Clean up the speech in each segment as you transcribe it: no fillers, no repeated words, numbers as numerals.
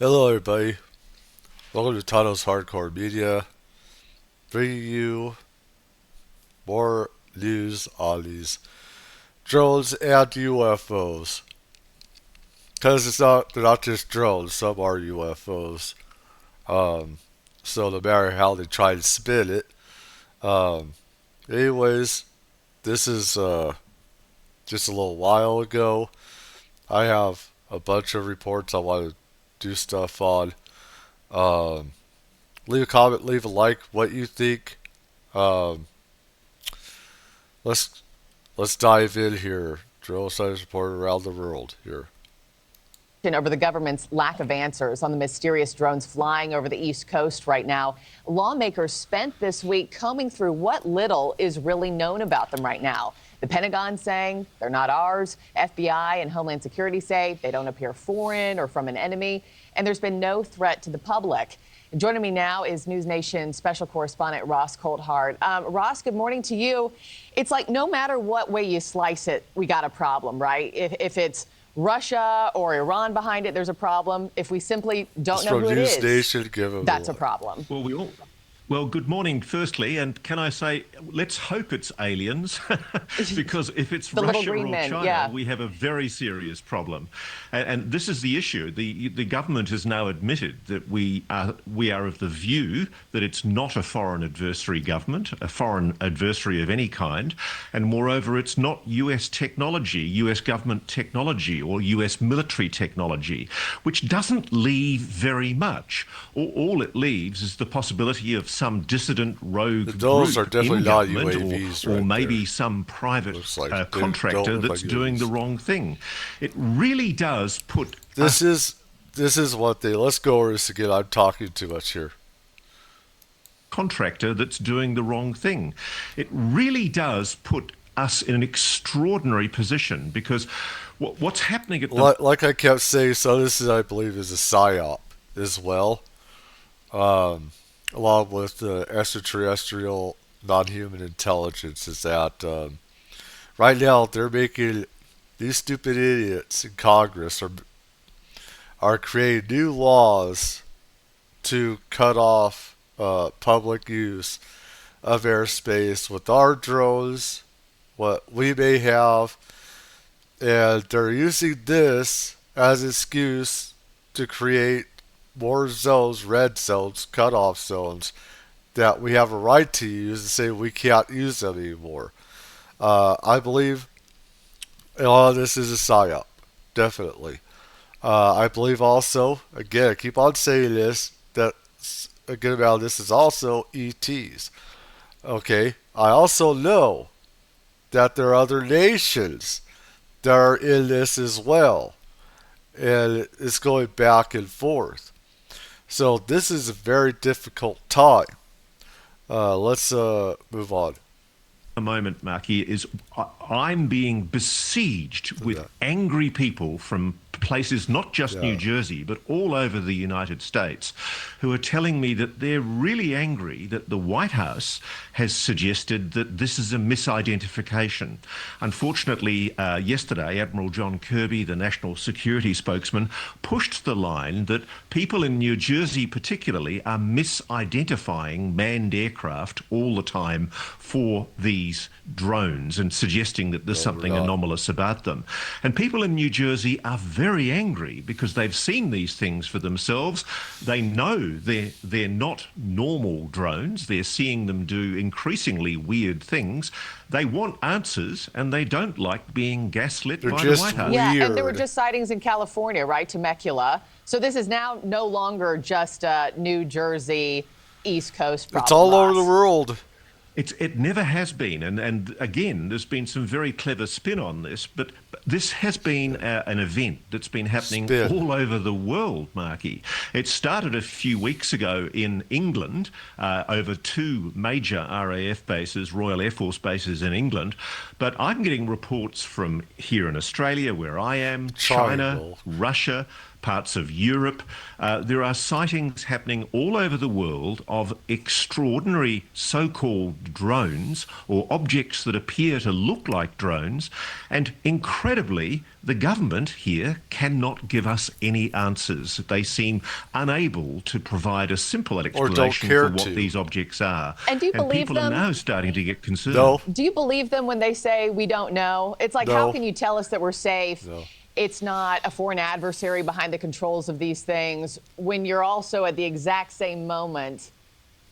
Hello, everybody. Welcome to Tano's Hardcore Media, bringing you more news on these drones and UFOs. Because they're not just drones, some are UFOs. Um, so no matter how they try to spin it. Um, anyways, this is just a little while ago. I have a bunch of reports I want to do stuff on. Um, leave a comment, leave a like, what you think. Um, let's let's dive in here. Drill science report around the world here. Over the government's lack of answers on the mysterious drones flying over the East Coast right now. Lawmakers spent this week combing through what little is really known about them right now. The Pentagon saying they're not ours. FBI and Homeland Security say they don't appear foreign or from an enemy. And there's been no threat to the public. Joining me now is News Nation special correspondent Ross Coulthard. Ross, good morning to you. It's like no matter what way you slice it, we got a problem, right? If it's Russia or Iran behind it, there's a problem. If we simply don't know who it is, that's a problem. Well, good morning, firstly, and can I say, let's hope it's aliens, because if it's Russia or China, we have a very serious problem. And this is the issue. The government has now admitted that we are of the view that it's not a foreign adversary government, a foreign adversary of any kind, and moreover, it's not US technology, US government technology or US military technology, which doesn't leave very much. All it leaves is the possibility of some dissident rogue those group are definitely in not government UAVs or right maybe there. some private Like contractor that's doing the wrong thing. It really does put this is what they let's go over this again. I'm talking too much here. Contractor that's doing the wrong thing. It really does put us in an extraordinary position, because what's happening at the like I kept saying, so this is, I believe, is a Psyop as well. Along with the extraterrestrial non-human intelligence, is that right now they're making these stupid idiots in Congress are creating new laws to cut off public use of airspace with our drones, what we may have, and they're using this as an excuse to create more zones, red zones, cutoff zones that we have a right to use and say we can't use them anymore. I believe a lot of this is a psyop, definitely. I believe also, again, I keep on saying this, that a good amount of this is also ETs. Okay, I also know that there are other nations that are in this as well, and it's going back and forth. So this is a very difficult time. Let's move on. A moment, Marky, is I'm being besieged with angry people from places not just New Jersey, but all over the United States, who are telling me that they're really angry that the White House has suggested that this is a misidentification. Unfortunately, yesterday, Admiral John Kirby, the national security spokesman, pushed the line that people in New Jersey particularly are misidentifying manned aircraft all the time for these drones and suggesting that there's something anomalous about them. And people in New Jersey are very angry because they've seen these things for themselves. They know they're not normal drones. They're seeing them do increasingly weird things. They want answers, and they don't like being gaslit by the White House. Yeah, and there were just sightings in California, right, Temecula. So this is now no longer just a New Jersey, East Coast problem. It's all over the world. It never has been, and again, there's been some very clever spin on this, but this has been an event that's been happening all over the world, Marky. It started a few weeks ago in England, over two major RAF bases, Royal Air Force bases in England, but I'm getting reports from here in Australia, where I am, China, Russia, parts of Europe. There are sightings happening all over the world of extraordinary so-called drones or objects that appear to look like drones, and incredible incredibly, the government here cannot give us any answers. They seem unable to provide a simple Or don't explanation care for what to. these objects are. And do you And believe people are them? now starting to get concerned. No. Do you believe them when they say we don't know? It's like, how No. can you tell us that we're safe? No. It's not a foreign adversary behind the controls of these things when you're also at the exact same moment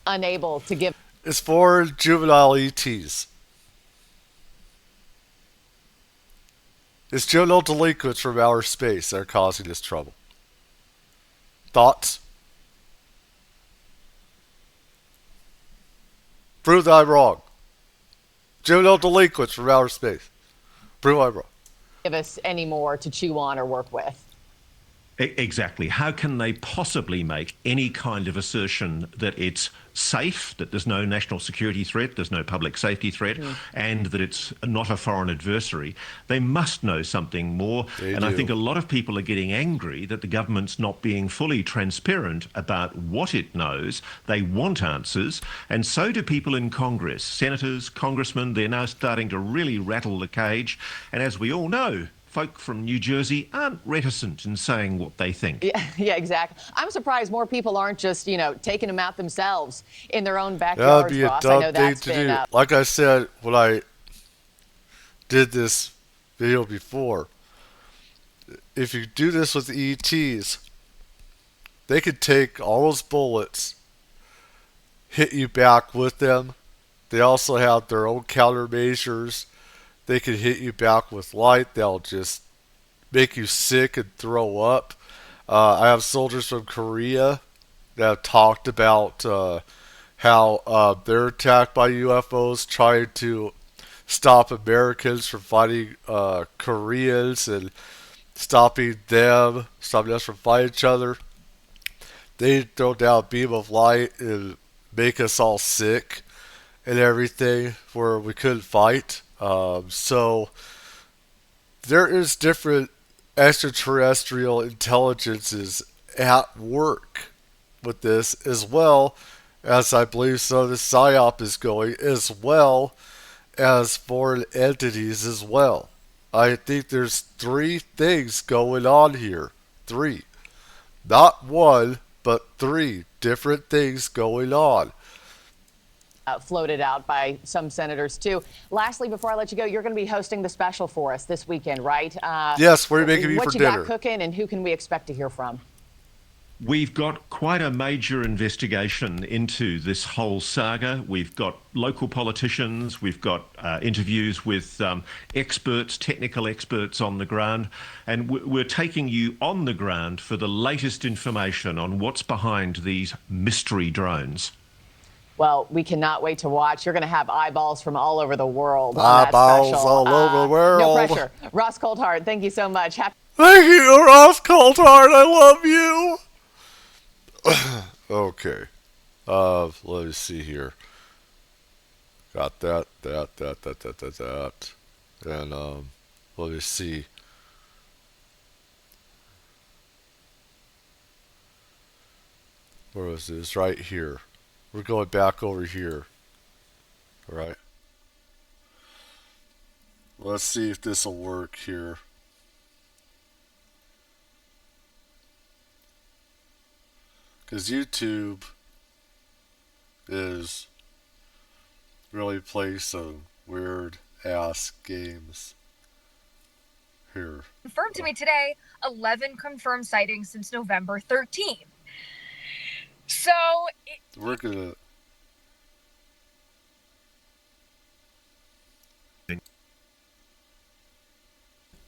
unable to give. It's for juvenile ETs. It's juvenile delinquents from outer space that are causing this trouble. Thoughts? Prove that I'm wrong. Juvenile delinquents from outer space. Prove I'm wrong. Give us any more to chew on or work with. Exactly. How can they possibly make any kind of assertion that it's safe, that there's no national security threat, there's no public safety threat, and that it's not a foreign adversary? They must know something more. They and I do. think a lot of people are getting angry that the government's not being fully transparent about what it knows. They want answers, and so do people in Congress. Senators, congressmen, they're now starting to really rattle the cage. And as we all know, folk from New Jersey aren't reticent in saying what they think. Yeah, exactly. I'm surprised more people aren't just, taking them out themselves in their own That would backyards, be a Ross. I dumb know thing that's to been do. Like I said when I did this video before, if you do this with ETs, they could take all those bullets, hit you back with them. They also have their own countermeasures. They could hit you back with light. They'll just make you sick and throw up. I have soldiers from Korea that have talked about how they're attacked by UFOs, trying to stop Americans from fighting Koreans and stopping us from fighting each other. They throw down a beam of light and make us all sick and everything where we couldn't fight. So there is different extraterrestrial intelligences at work with this, as well as I believe some of the Psyop is going, as well as foreign entities as well. I think there's three things going on here. Three. Not one, but three different things going on. floated out by some senators, too. Lastly, before I let you go, you're going to be hosting the special for us this weekend, right? Yes, what are you making me for what you dinner? got cooking, and who can we expect to hear from? We've got quite a major investigation into this whole saga. We've got local politicians, we've got interviews with experts, technical experts on the ground, and we're taking you on the ground for the latest information on what's behind these mystery drones. Well, we cannot wait to watch. You're going to have eyeballs from all over the world Eyeballs on that special. all over the world. No pressure. Ross Coulthard, thank you so much. Thank you, Ross Coulthard. I love you. Okay. Let me see here. Got that. And let me see. Where was this? Right here. We're going back over here. All right. Let's see if this will work here. Because YouTube is really playing some weird ass games here. Confirmed to me today, 11 confirmed sightings since November 13th. So We're gonna.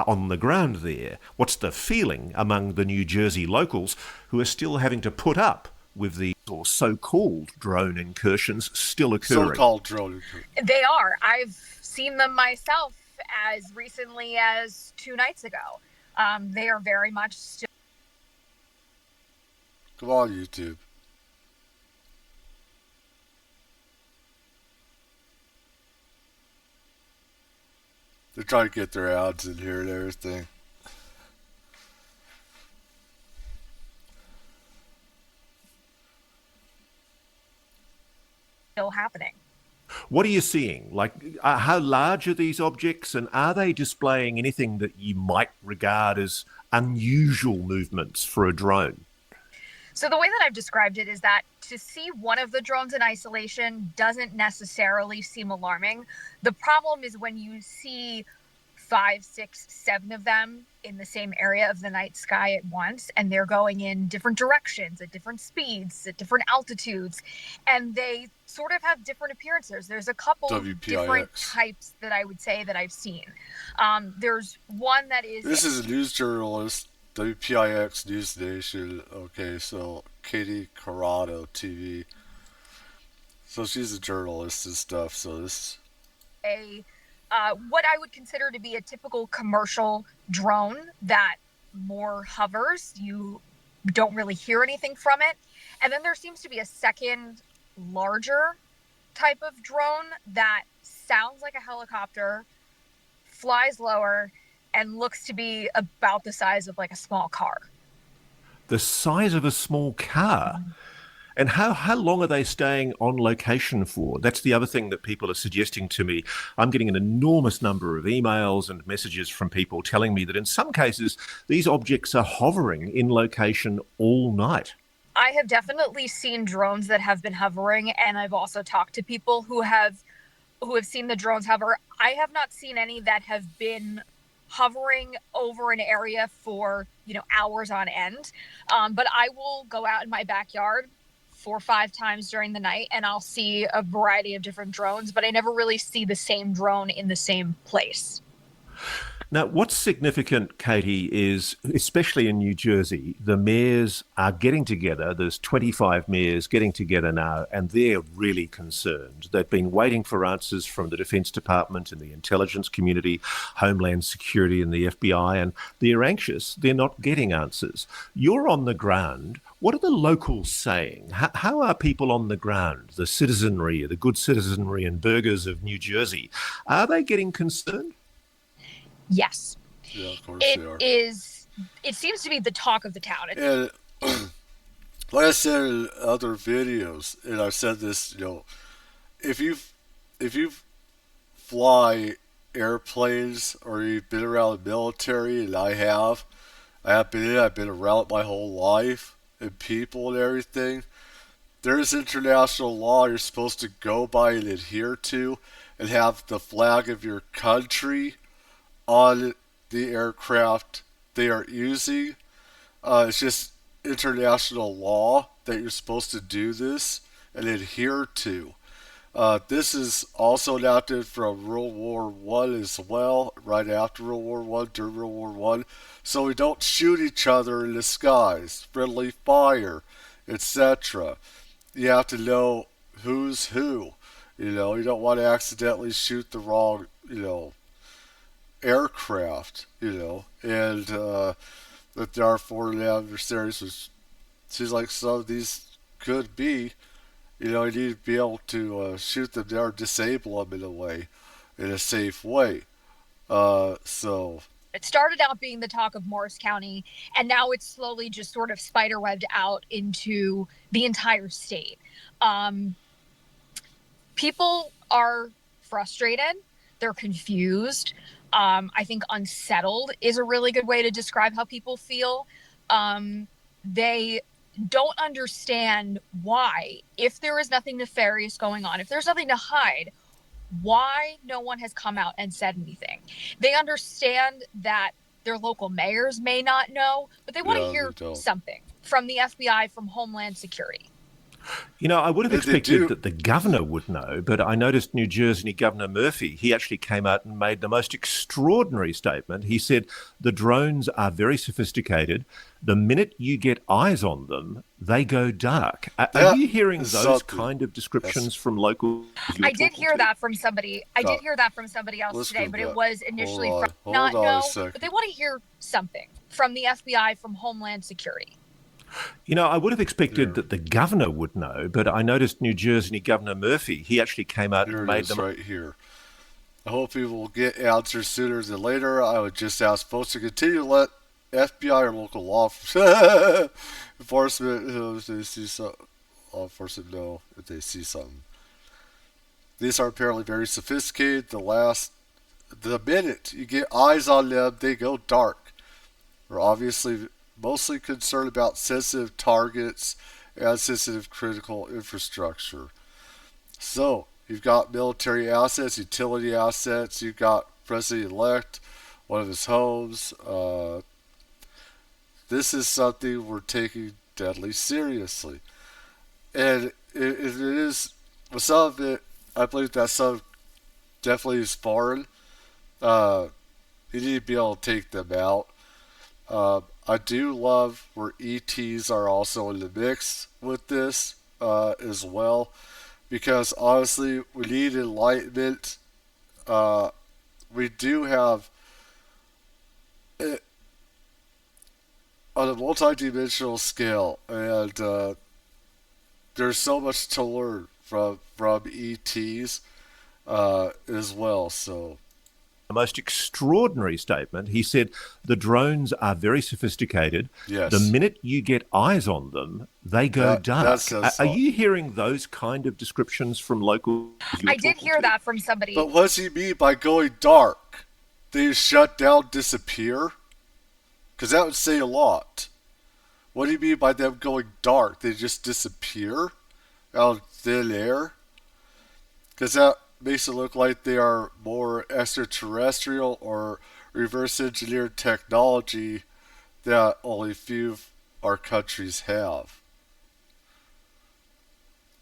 On the ground there, what's the feeling among the New Jersey locals who are still having to put up with the or so-called drone incursions still occurring? So-called drone incursions. they are. I've seen them myself as recently as 2 nights ago. They are very much still. Come on, YouTube. They're trying to get their ads in here and everything. Happening. What are you seeing? Like, how large are these objects, and are they displaying anything that you might regard as unusual movements for a drone? So the way that I've described it is that to see one of the drones in isolation doesn't necessarily seem alarming. The problem is when you see 5, 6, 7 of them in the same area of the night sky at once, and they're going in different directions at different speeds, at different altitudes, and they sort of have different appearances. There's a couple different WPIX. types that I would say that I've seen. There's one that is. This is a news journalist, WPIX News Nation. Okay, so Katie Corrado TV. So she's a journalist and stuff. So this a what I would consider to be a typical commercial drone that more hovers. You don't really hear anything from it. And then there seems to be a second, larger type of drone that sounds like a helicopter, flies lower, and looks to be about the size of like a small car. The size of a small car. And how long are they staying on location for? That's the other thing that people are suggesting to me. I'm getting an enormous number of emails and messages from people telling me that in some cases, these objects are hovering in location all night. I have definitely seen drones that have been hovering, and I've also talked to people who have seen the drones hover. I have not seen any that have been hovering over an area for, hours on end. But I will go out in my backyard 4 or 5 times during the night, and I'll see a variety of different drones, but I never really see the same drone in the same place. Now, what's significant, Katie, is especially in New Jersey, the mayors are getting together. There's 25 mayors getting together now, and they're really concerned. They've been waiting for answers from the Defense Department and the intelligence community, Homeland Security and the FBI, and they're anxious. They're not getting answers. You're on the ground. What are the locals saying? How are people on the ground, the citizenry, the good citizenry and burghers of New Jersey? Are they getting concerned? Yes. Yeah, of course they are. It seems to be the talk of the town. And like I said in other videos, and I've said this, if you fly airplanes or you've been around the military, and I've been around it my whole life, and people and everything, there's international law you're supposed to go by and adhere to, and have the flag of your country on the aircraft they are using. It's just international law that you're supposed to do this and adhere to. This is also adapted from World War One as well, right after World War One, during World War One, so we don't shoot each other in the skies, friendly fire, etc. You have to know who's who. You don't want to accidentally shoot the wrong, aircraft, and that there are foreign adversaries, which seems like some of these could be. You need to be able to shoot them down or disable them in a way, in a safe way. So it started out being the talk of Morris County, and now it's slowly just sort of spiderwebbed out into the entire state. People are frustrated. They're confused. I think unsettled is a really good way to describe how people feel. They don't understand why, if there is nothing nefarious going on, if there's nothing to hide, why no one has come out and said anything. They understand that their local mayors may not know, but they want to hear something from the FBI, from Homeland Security. I would have expected that the governor would know, but I noticed New Jersey Governor Murphy, he actually came out and made the most extraordinary statement. He said, the drones are very sophisticated. The minute you get eyes on them, they go dark. Are you hearing those kind of descriptions from locals? I did hear that from somebody. I did hear that from somebody else today, but it was initially from not know, but they want to hear something from the FBI, from Homeland Security. I would have expected that the governor would know, but I noticed New Jersey Governor Murphy, he actually came out and made them right here. I hope people will get answers sooner than later. I would just ask folks to continue to let FBI or local law enforcement, if they see something, law enforcement know if they see something. These are apparently very sophisticated. The minute you get eyes on them, they go dark. We're obviously mostly concerned about sensitive targets and sensitive critical infrastructure. So, you've got military assets, utility assets, you've got President-elect, one of his homes. This is something we're taking deadly seriously. And it is, with some of it, I believe that some definitely is foreign. You need to be able to take them out. I do love where ETs are also in the mix with this as well, because honestly, we need enlightenment. We do have it on a multi-dimensional scale, and there's so much to learn from ETs as well. So the most extraordinary statement. He said the drones are very sophisticated. yes, The minute you get eyes on them, they go dark. that says Are you hearing those kind of descriptions from locals? I did hear that from somebody. But what does he mean by going dark? They shut down, disappear? Because that would say a lot. What do you mean by them going dark? They just disappear out of thin air? Because that makes it look like they are more extraterrestrial or reverse engineered technology that only few of our countries have.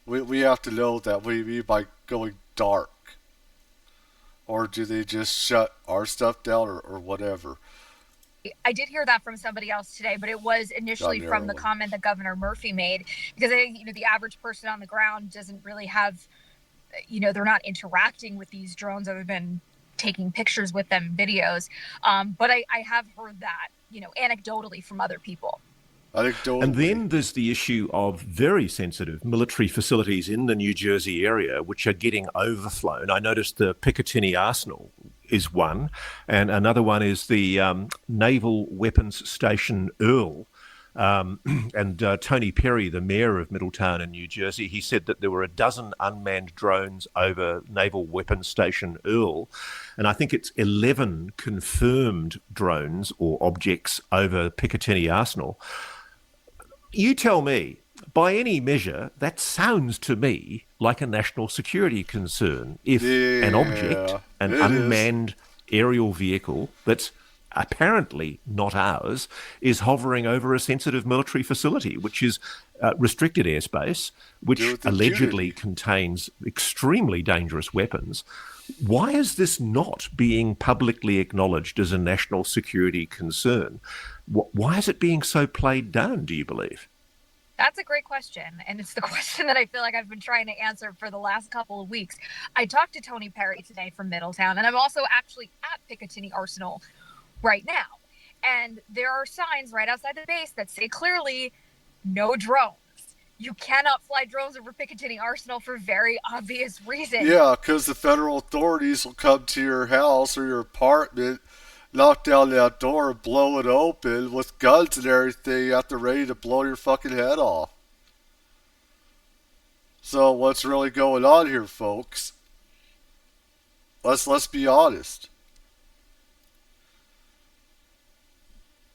We have to know that. What do you mean by going dark? Or do they just shut our stuff down or whatever? I did hear that from somebody else today, but it was initially from the comment that Governor Murphy made, because I think, the average person on the ground doesn't really have, they're not interacting with these drones other than taking pictures with them, videos. But I have heard that, anecdotally from other people. And then there's the issue of very sensitive military facilities in the New Jersey area, which are getting overflown. I noticed the Picatinny Arsenal is one, and another one is the Naval Weapons Station Earl. And Tony Perry, the mayor of Middletown in New Jersey, he said that there were a dozen unmanned drones over Naval Weapons Station Earl, and I think it's 11 confirmed drones or objects over Picatinny Arsenal. You tell me, by any measure, that sounds to me like a national security concern. If an object, an unmanned aerial vehicle that's apparently not ours, is hovering over a sensitive military facility, which is restricted airspace, which allegedly contains extremely dangerous weapons. Why is this not being publicly acknowledged as a national security concern? Why is it being so played down, do you believe? That's a great question. And it's the question that I feel like I've been trying to answer for the last couple of weeks. I talked to Tony Perry today from Middletown, and I'm also actually at Picatinny Arsenal right now. And there are signs right outside the base that say clearly, no drones. You cannot fly drones over Picatinny Arsenal for very obvious reasons. Yeah, because the federal authorities will come to your house or your apartment, knock down that door and blow it open with guns and everything at the ready to blow your fucking head off. So what's really going on here, folks? Let's be honest.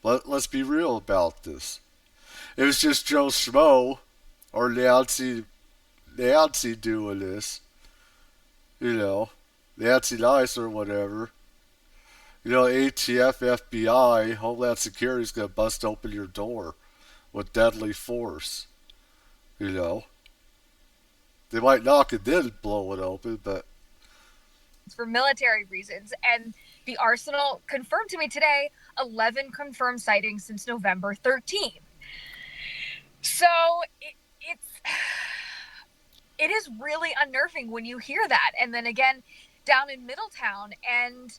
Let's be real about this. It was just Joe Schmo or Nancy doing this. Nancy Nice or whatever. ATF, FBI, Homeland Security's gonna bust open your door with deadly force. They might knock and then blow it open, but it's for military reasons. And the Arsenal confirmed to me today 11 confirmed sightings since November 13th. So it is really unnerving when you hear that. And then again, down in Middletown, and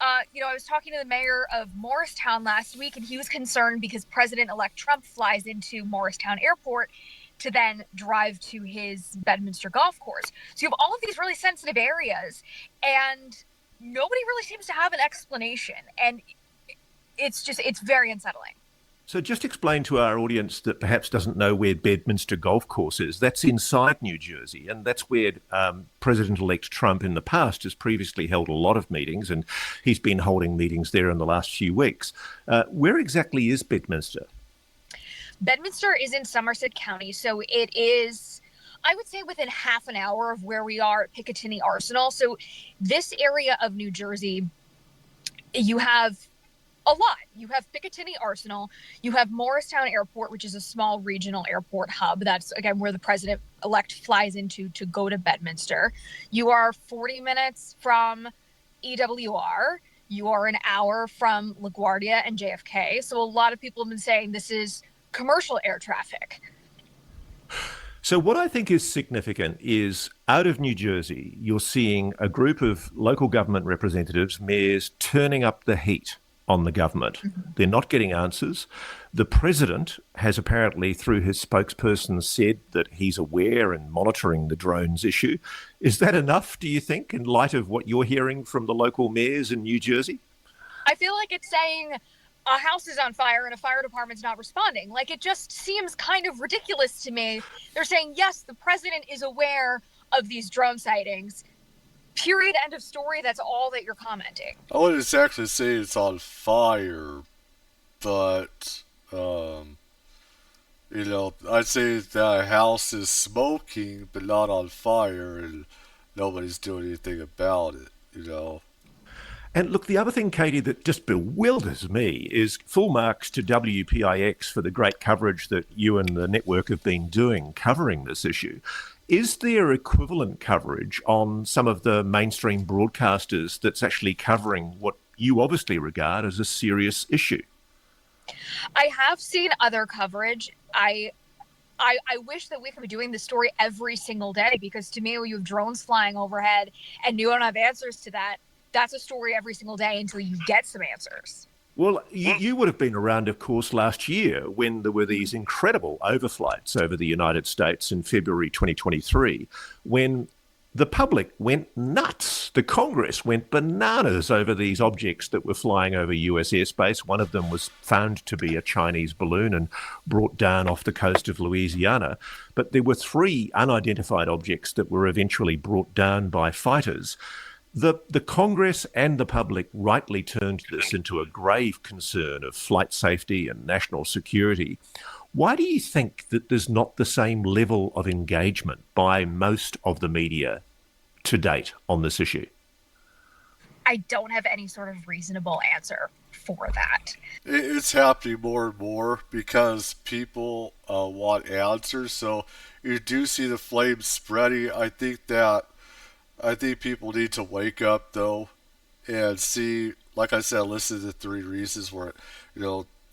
I was talking to the mayor of Morristown last week, and he was concerned because President-elect Trump flies into Morristown Airport to then drive to his Bedminster golf course. So you have all of these really sensitive areas, and nobody really seems to have an explanation. And it's very unsettling. So just explain to our audience that perhaps doesn't know where Bedminster Golf Course is. That's inside New Jersey, and that's where President-elect Trump in the past has previously held a lot of meetings, and he's been holding meetings there in the last few weeks. Where exactly is Bedminster? Bedminster is in Somerset County, so it is, I would say, within half an hour of where we are at Picatinny Arsenal. So this area of New Jersey, you have a lot. You have Picatinny Arsenal, you have Morristown Airport, which is a small regional airport hub. That's, again, where the president-elect flies into to go to Bedminster. You are 40 minutes from EWR. You are an hour from LaGuardia and JFK. So a lot of people have been saying this is commercial air traffic. So what I think is significant is out of New Jersey, you're seeing a group of local government representatives, mayors, turning up the heat on the government. They're not getting answers. The president has apparently, through his spokesperson, said that he's aware and monitoring the drones issue. Is that enough, do you think, in light of what you're hearing from the local mayors in New Jersey? I feel like it's saying a house is on fire and a fire department's not responding. Like, it just seems kind of ridiculous to me. They're saying, yes, the president is aware of these drone sightings. Period. End of story. That's all that you're commenting. I wouldn't actually say it's on fire, but, I'd say the house is smoking, but not on fire, and nobody's doing anything about it. And look, the other thing, Katie, that just bewilders me is full marks to WPIX for the great coverage that you and the network have been doing covering this issue. Is there equivalent coverage on some of the mainstream broadcasters that's actually covering what you obviously regard as a serious issue? I have seen other coverage. I wish that we could be doing this story every single day, because to me, when you have drones flying overhead and you don't have answers to that, that's a story every single day until you get some answers. Well, you would have been around, of course, last year when there were these incredible overflights over the United States in February 2023, when the public went nuts. The Congress went bananas over these objects that were flying over US airspace. One of them was found to be a Chinese balloon and brought down off the coast of Louisiana. But there were 3 unidentified objects that were eventually brought down by fighters. The Congress and the public rightly turned this into a grave concern of flight safety and national security. Why do you think that there's not the same level of engagement by most of the media to date on this issue? I don't have any sort of reasonable answer for that. It's happening more and more because people want answers. So you do see the flames spreading. I think people need to wake up, though, and see, like I said, listen to the 3 reasons where,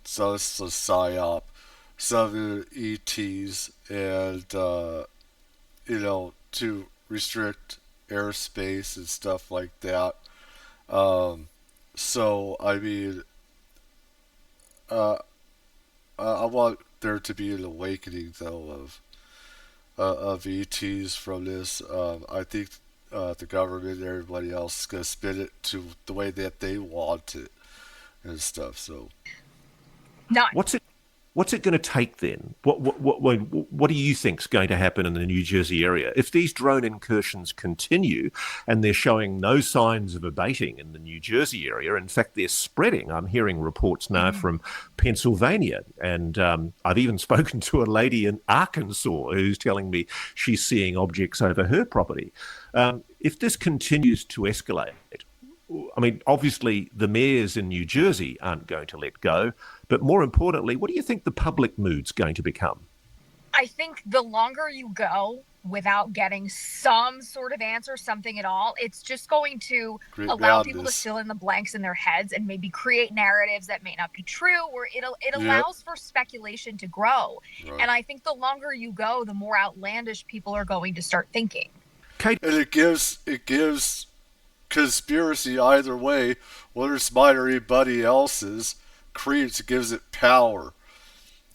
so it's a Psyop, some ETs, and, to restrict airspace and stuff like that. So, I mean, I want there to be an awakening, though, of ETs from this. I think the government and everybody else is going to spin it to the way that they want it and stuff. So, Not. What's it going to take then? What do you think is going to happen in the New Jersey area if these drone incursions continue and they're showing no signs of abating in the New Jersey area? In fact, they're spreading. I'm hearing reports now from Pennsylvania, and I've even spoken to a lady in Arkansas who's telling me she's seeing objects over her property. If this continues to escalate, I mean, obviously the mayors in New Jersey aren't going to let go, but more importantly, what do you think the public mood's going to become? I think the longer you go without getting some sort of answer, something at all, it's just going to allow people to fill in the blanks in their heads and maybe create narratives that may not be true, or it allows for speculation to grow. Right. And I think the longer you go, the more outlandish people are going to start thinking. And it gives conspiracy either way, whether it's mine or anybody else's, gives it power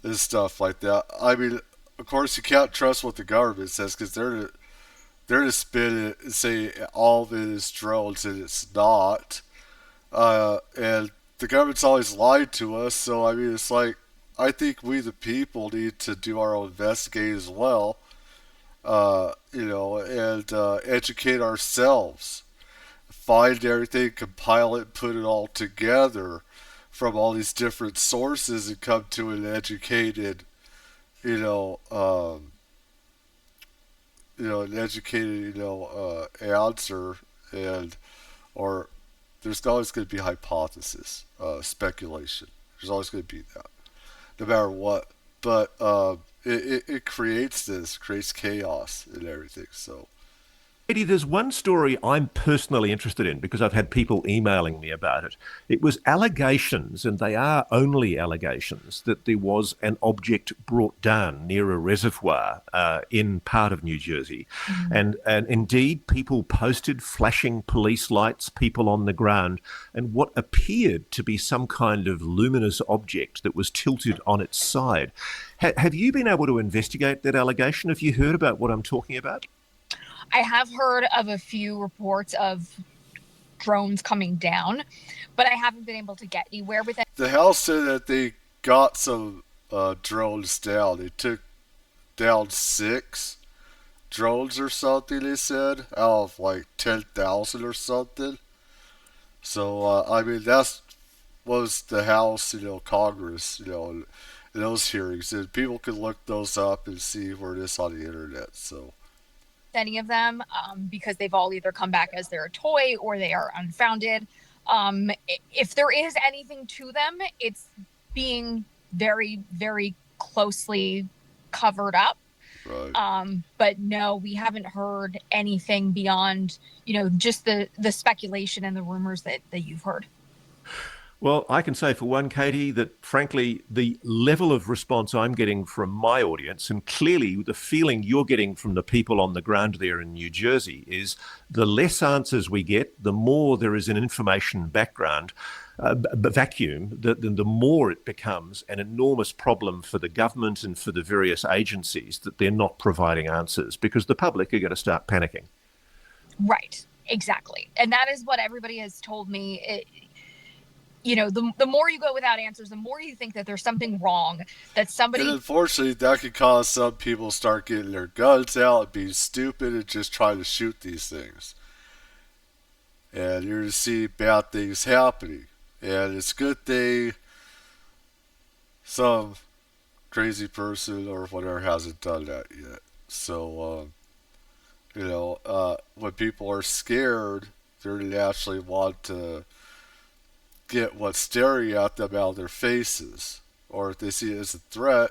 and stuff like that. I mean, of course, you can't trust what the government says, because they're to spin it and say all of it is drones, and it's not. And the government's always lied to us, so I mean, it's like, I think we the people need to do our own investigating as well, and educate ourselves, find everything, compile it, put it all together from all these different sources, and come to an educated, you know, um, an educated, answer, and or there's always going to be hypothesis, speculation. There's always going to be that, no matter what. But it creates chaos and everything. So Eddie, there's one story I'm personally interested in because I've had people emailing me about it. It was allegations, and they are only allegations, that there was an object brought down near a reservoir in part of New Jersey. And indeed, people posted flashing police lights, people on the ground, and what appeared to be some kind of luminous object that was tilted on its side. Have you been able to investigate that allegation? Have you heard about what I'm talking about? I have heard of a few reports of drones coming down, but I haven't been able to get anywhere with it. the House said that they got some drones down. They took down 6 drones or something. They said out of like 10,000 or something. So I mean that's was the House, Congress, in those hearings, and people can look those up and see where it is on the internet. So Any of them, because they've all either come back as they're a toy or they are unfounded. If there is anything to them, it's being very, very closely covered up. right. But no, we haven't heard anything beyond, just the speculation and the rumors that you've heard. Well, I can say for one, Katie, that frankly, the level of response I'm getting from my audience, and clearly the feeling you're getting from the people on the ground there in New Jersey, is the less answers we get, the more there is an information background, vacuum, the more it becomes an enormous problem for the government and for the various agencies that they're not providing answers because the public are going to start panicking. Right. Exactly. And that is what everybody has told me. The more you go without answers, the more you think that there's something wrong, that somebody. And unfortunately, that could cause some people to start getting their guns out and being stupid and just trying to shoot these things. And you're going to see bad things happening. And it's a good thing some crazy person or whatever hasn't done that yet. So, when people are scared, they naturally want to get what's staring at them out of their faces. Or if they see it as a threat,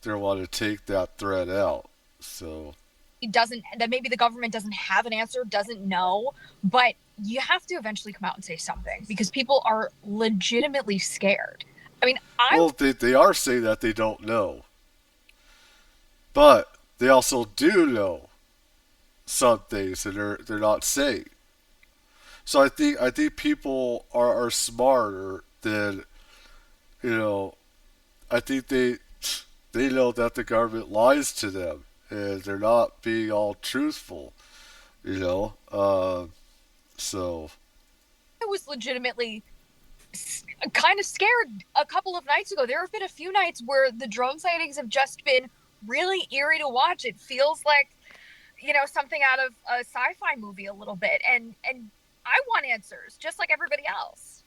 they want to take that threat out. So That maybe the government doesn't have an answer, doesn't know, but you have to eventually come out and say something because people are legitimately scared. I mean, they are saying that they don't know, but they also do know some things, and they're not saying. So I think people are smarter than you know. I think they know that the government lies to them, and they're not being all truthful. You know, so I was legitimately kind of scared a couple of nights ago. There have been a few nights where the drone sightings have just been really eerie to watch. It feels like, something out of a sci-fi movie a little bit. And I want answers, just like everybody else.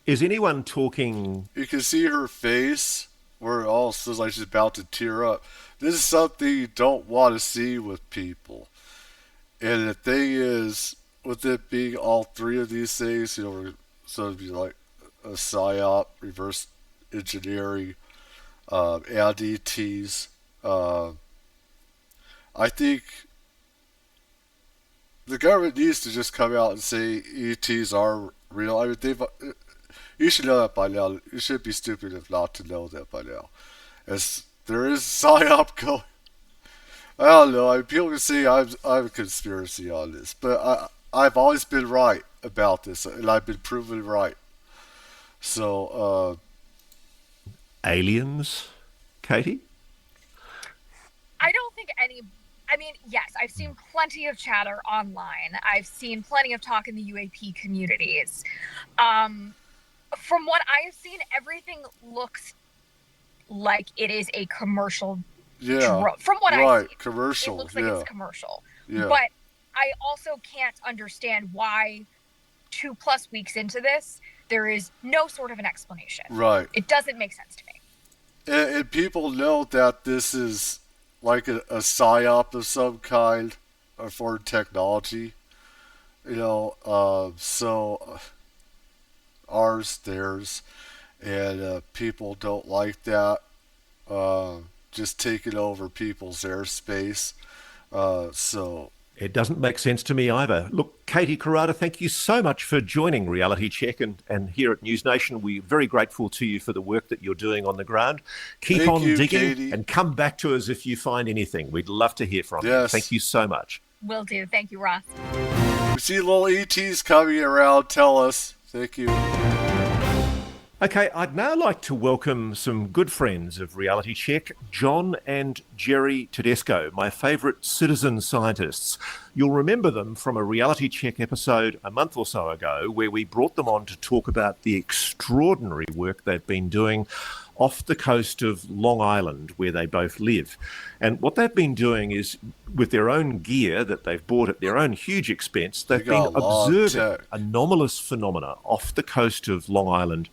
Is anyone talking? you can see her face where it all feels like she's about to tear up. This is something you don't want to see with people. And the thing is, with it being all 3 of these things, so it'd be like a Psyop, reverse engineering, and ETs. I think the government needs to just come out and say ETs are real. I mean, you should know that by now. You should be stupid if not to know that by now. As there is Psyop going. I don't know. I mean, people can say I'm a conspiracy on this, but I've always been right about this, and I've been proven right. So, Aliens, Katie? I don't think yes, I've seen plenty of chatter online. I've seen plenty of talk in the UAP communities. From what I have seen, everything looks like it is a commercial Yeah. drone. From what I Right. see, Commercial. it looks like it's commercial. Yeah. But I also can't understand why 2+ weeks into this, there is no sort of an explanation. Right. It doesn't make sense to me. And people know that this is like a psyop of some kind, or foreign technology. So ours, theirs, and people don't like that. Just taking over people's airspace. So It doesn't make sense to me either. Look, Katie Carrada, thank you so much for joining Reality Check and here at News Nation. We're very grateful to you for the work that you're doing on the ground. Keep Thank on you, digging, Katie. and come back to us if you find anything. We'd love to hear from you. Yes. Thank you so much. Will do. Thank you, Ross. We see little ETs coming around. Tell us. Thank you. Okay, I'd now like to welcome some good friends of Reality Check, John and Jerry Tedesco, my favourite citizen scientists. You'll remember them from a Reality Check episode a month or so ago where we brought them on to talk about the extraordinary work they've been doing off the coast of Long Island, where they both live. And what they've been doing is, with their own gear that they've bought at their own huge expense, they've been observing anomalous phenomena off the coast of Long Island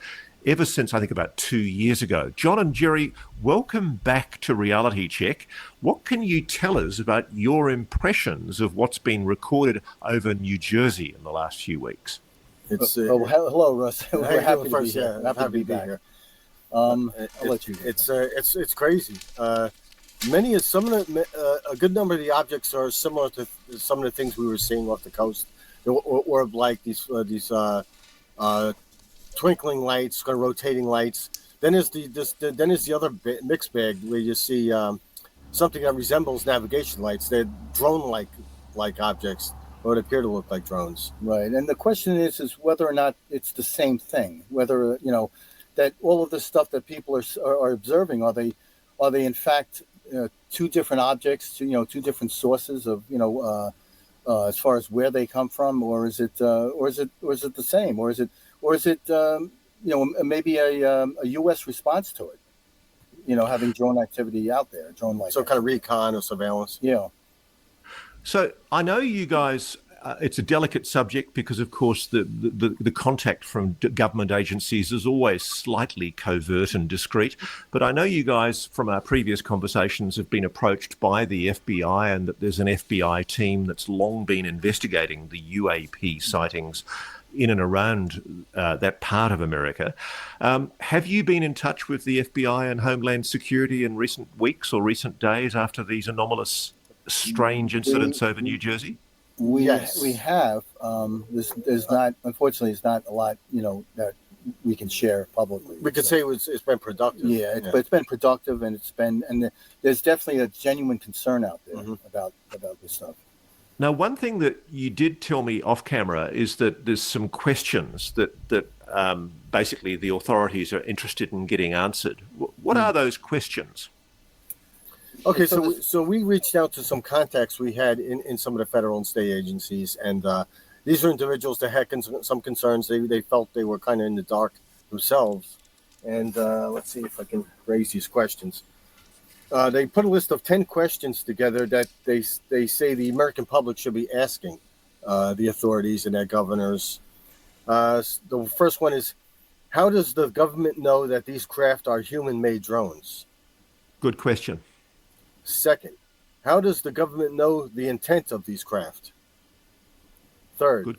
ever since, I think, about 2 years ago. John and Jerry, welcome back to Reality Check. What can you tell us about your impressions of what's been recorded over New Jersey in the last few weeks? Hello, Russ. We're happy to be here. Happy to be here. I'll let you. It's crazy. A good number of the objects are similar to some of the things we were seeing off the coast, or like these twinkling lights, kind of rotating lights. Then is the other mixed bag where you see something that resembles navigation lights. They're drone-like objects, or would appear to look like drones. Right, and the question is whether or not it's the same thing. Whether that all of the stuff that people are observing, are they in fact two different objects, two different sources of as far as where they come from, or is it the same, or is it maybe a U.S. response to it? Having drone activity out there, drone-like. So kind of recon or surveillance. Yeah. So I know you guys, it's a delicate subject because, of course, the contact from government agencies is always slightly covert and discreet. But I know you guys, from our previous conversations, have been approached by the FBI, and that there's an FBI team that's long been investigating the UAP sightings in and around that part of America. Have you been in touch with the FBI and Homeland Security in recent weeks or recent days after these anomalous, strange incidents over New Jersey? We have. There's not, unfortunately, it's not a lot, that we can share publicly. We could say it's been productive. Yeah, but it's been productive, and there's definitely a genuine concern out there about this stuff. Now, one thing that you did tell me off camera is that there's some questions that basically the authorities are interested in getting answered. What are those questions? Okay, so we reached out to some contacts we had in some of the federal and state agencies, and these are individuals that had some concerns. They felt they were kind of in the dark themselves. And let's see if I can raise these questions. They put a list of 10 questions together that they say the American public should be asking the authorities and their governors. The first one is, how does the government know that these craft are human-made drones? Good question. Second, how does the government know the intent of these craft? Third,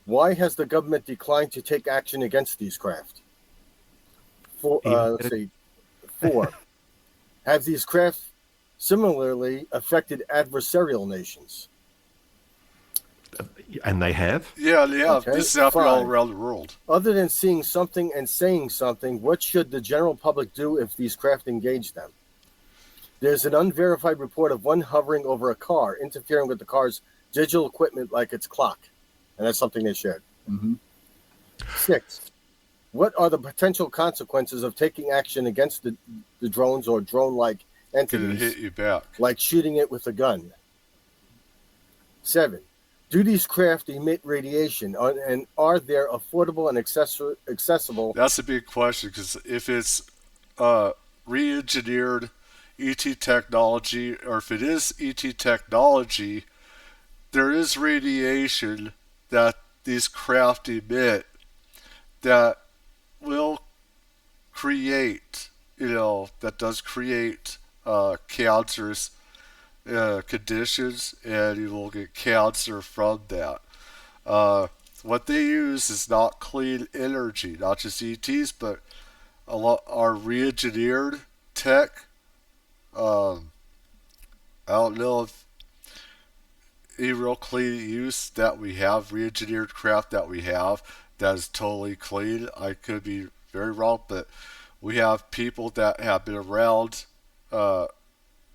why has the government declined to take action against these craft? Four, have these craft similarly affected adversarial nations? And they have? Yeah, they have. Okay. This is happening all around the world. Other than seeing something and saying something, what should the general public do if these craft engage them? There's an unverified report of one hovering over a car, interfering with the car's digital equipment like its clock. And that's something they shared. 6, what are the potential consequences of taking action against the drones or drone-like entities, Hit you back, like shooting it with a gun? 7, do these craft emit radiation, and are they affordable and accessible? That's a big question, because if it's re-engineered ET technology, or if it is ET technology, there is radiation that these craft emit that will create, that does create cancerous conditions, and you will get cancer from that. What they use is not clean energy, not just ETs, but a lot are re-engineered tech. Um, I don't know if any real clean use that we have, re-engineered craft that we have, that is totally clean. I could be very wrong, but we have people that have been around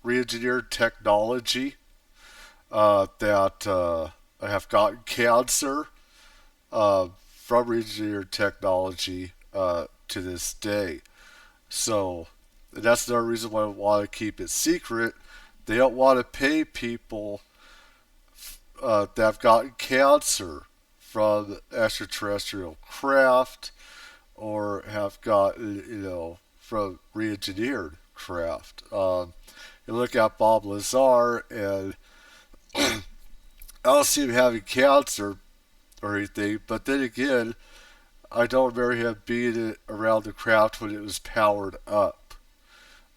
re-engineered technology that have gotten cancer from re-engineered technology to this day. So that's another reason why I want to keep it secret. They don't want to pay people that have gotten cancer from extraterrestrial craft or have gotten, from re-engineered craft. You look at Bob Lazar, and I don't see him having cancer or anything, but then again, I don't remember him being around the craft when it was powered up.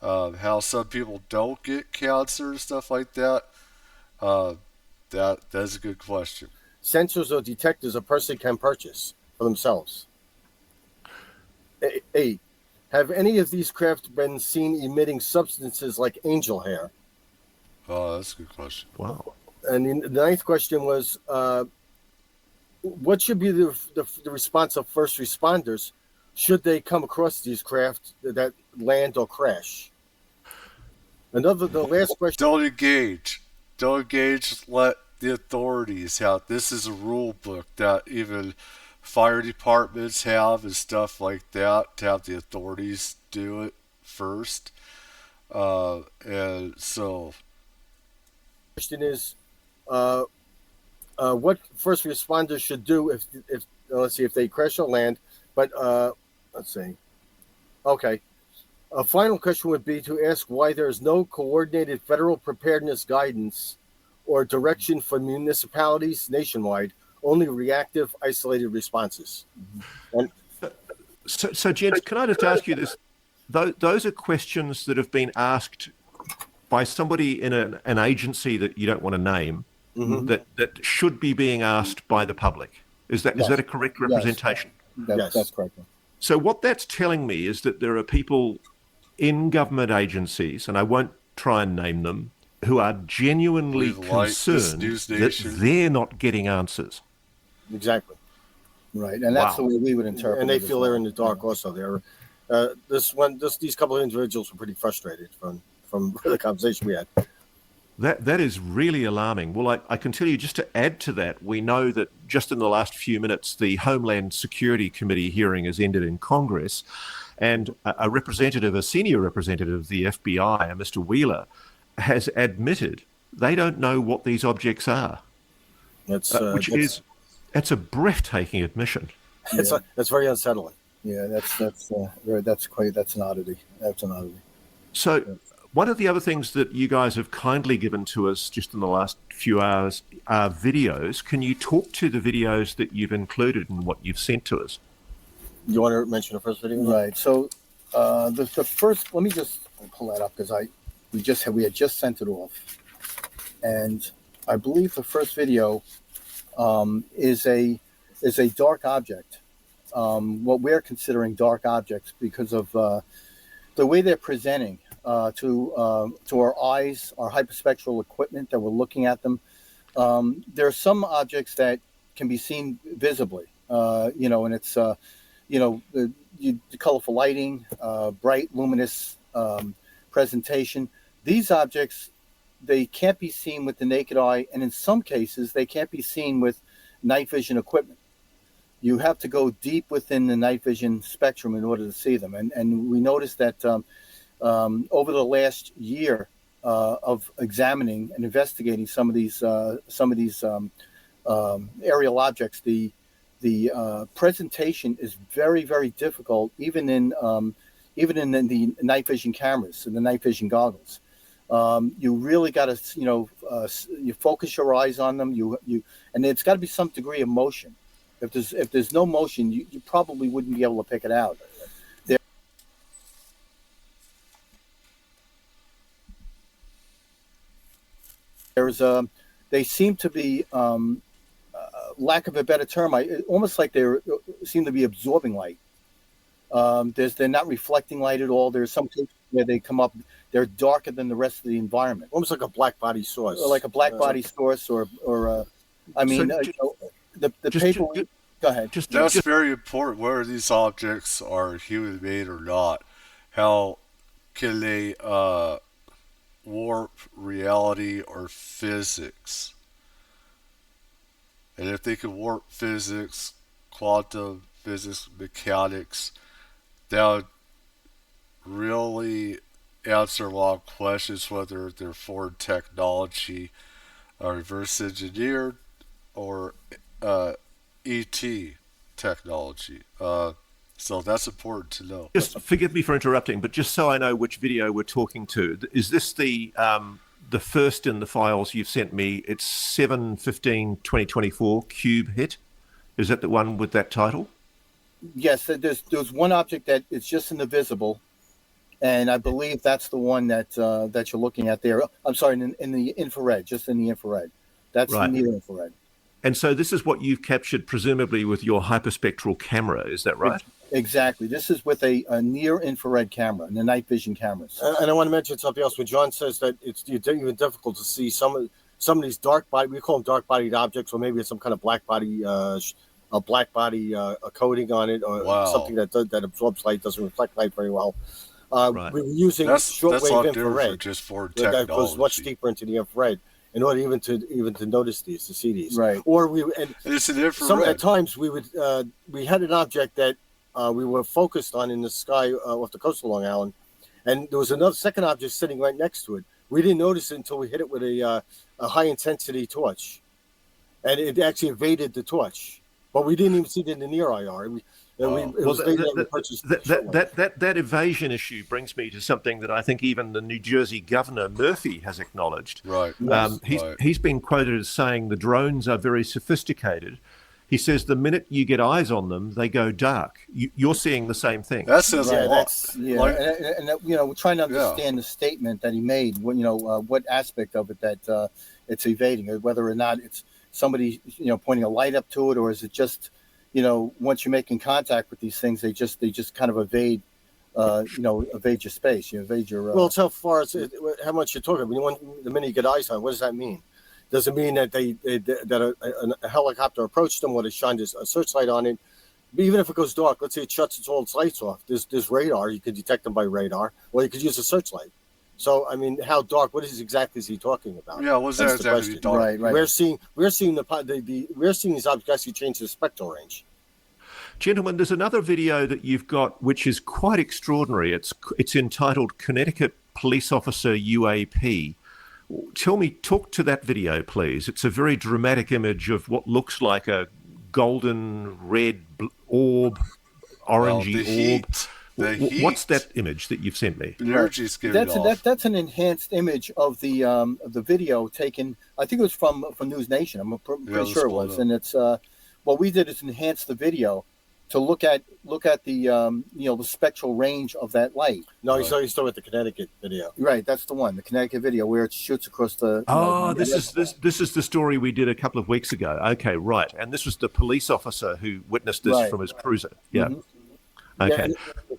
How some people don't get cancer and stuff like that, that's a good question. Sensors or detectors a person can purchase for themselves. 8. Have any of these craft been seen emitting substances like angel hair? Oh, that's a good question. Wow. And the 9th question was, what should be the response of first responders should they come across these craft that land or crash? The last question. Don't engage. Don't engage. Let the authorities have. This is a rule book that even fire departments have and stuff like that, to have the authorities do it first. And so, Question is, what first responders should do if let's see, if they crash or land. But let's see. Okay. A final question would be to ask why there is no coordinated federal preparedness guidance or direction for municipalities nationwide, only reactive, isolated responses. And So, gents, can I just ask you this? Those are questions that have been asked by somebody in an agency that you don't want to name, that should be being asked by the public. Is that a correct representation? Yes. That's correct. So what that's telling me is that there are people in government agencies, and I won't try and name them, who are genuinely concerned that they're not getting answers. Exactly. Right, and that's the way we would interpret it. And they feel they're in the dark also. These couple of individuals were pretty frustrated from the conversation we had. That is really alarming. Well, I can tell you, just to add to that, we know that just in the last few minutes, the Homeland Security Committee hearing has ended in Congress, and a senior representative of the FBI, Mr. Wheeler, has admitted they don't know what these objects are. That's a breathtaking admission. That's very unsettling. Yeah, that's an oddity. That's an oddity. So one of the other things that you guys have kindly given to us just in the last few hours are videos. Can you talk to the videos that you've included in what you've sent to us? You want to mention the first video? Right. So the first, let me just pull that up because we had just sent it off, and I believe the first video is a dark object. What we're considering dark objects because of the way they're presenting to our eyes, our hyperspectral equipment that we're looking at them. There are some objects that can be seen visibly, and it's the colorful lighting, bright, luminous presentation. These objects, they can't be seen with the naked eye, and in some cases, they can't be seen with night vision equipment. You have to go deep within the night vision spectrum in order to see them. And we noticed that over the last year of examining and investigating some of these aerial objects, the presentation is very, very difficult, even in even in the night vision cameras and the night vision goggles. You really got to, you focus your eyes on them. And it's got to be some degree of motion. If there's no motion, you probably wouldn't be able to pick it out. They seem to be, lack of a better term, almost like they seem to be absorbing light. They're not reflecting light at all. There's some cases where they come up, they're darker than the rest of the environment. Almost like a black body source. Or like a black body source, or I mean, the paper. Go ahead. That's very important. Whether these objects are human-made or not, how can they warp reality or physics? And if they can warp physics, quantum physics, mechanics, that would really answer a lot of questions whether they're foreign technology, reverse engineered, or ET technology. So that's important to know. Just forgive me for interrupting, but just so I know which video we're talking to, is this the first in the files you've sent me? It's 7/15/2024 Cube hit. Is that the one with that title? Yes, there's one object that is just in the visible, and I believe that's the one that you're looking at there. I'm sorry, in the infrared, just in the infrared. That's right. The near infrared. And so this is what you've captured, presumably with your hyperspectral camera. Is that right? Exactly. This is with a near infrared camera, and the night vision cameras. And I want to mention something else. When John says that it's even difficult to see some of these dark body, we call them dark bodied objects, or maybe it's some kind of black body, a coating on it, or something that absorbs light, doesn't reflect light very well. Right. We were using shortwave infrared, just for technology. That goes much deeper into the infrared in order even to notice these, to see these. Right. Or it's an infrared. At times we had an object that we were focused on in the sky off the coast of Long Island, and there was another second object sitting right next to it. We didn't notice it until we hit it with a high intensity torch, and it actually evaded the torch. But we didn't even see it in the near IR. That evasion issue brings me to something that I think even the New Jersey Governor Murphy has acknowledged. Right. He's been quoted as saying the drones are very sophisticated. He says the minute you get eyes on them, they go dark. You're seeing the same thing. That says a lot. And we're trying to understand the statement that he made. What aspect of it that it's evading, or whether or not it's somebody pointing a light up to it, or is it just once you're making contact with these things, they just kind of evade your space, evade your. Well, it's how far how much you're talking. The minute you get eyes on, what does that mean? Does it mean that a helicopter approached them, or they shined a searchlight on it? But even if it goes dark, let's say it shuts all its lights off. There's radar. You could detect them by radar, or you could use a searchlight. So, I mean, how dark? What exactly is he talking about? Yeah, what's that exactly dark? Right. We're seeing these objects actually change the spectral range. Gentlemen, there's another video that you've got which is quite extraordinary. It's entitled Connecticut Police Officer UAP. Talk to that video, please. It's a very dramatic image of what looks like a golden red orb, orangey orb. What's that image that you've sent me? That's an enhanced image of the video taken. I think it was from News Nation. I'm pretty sure it was. And it's what we did is enhance the video to look at the the spectral range of that light. No, he's talking about the Connecticut video. Right, that's the one, the Connecticut video where it shoots across the. This is the story we did a couple of weeks ago. Okay, right, and this was the police officer who witnessed this from his cruiser. Yeah. Mm-hmm. Okay. Yeah,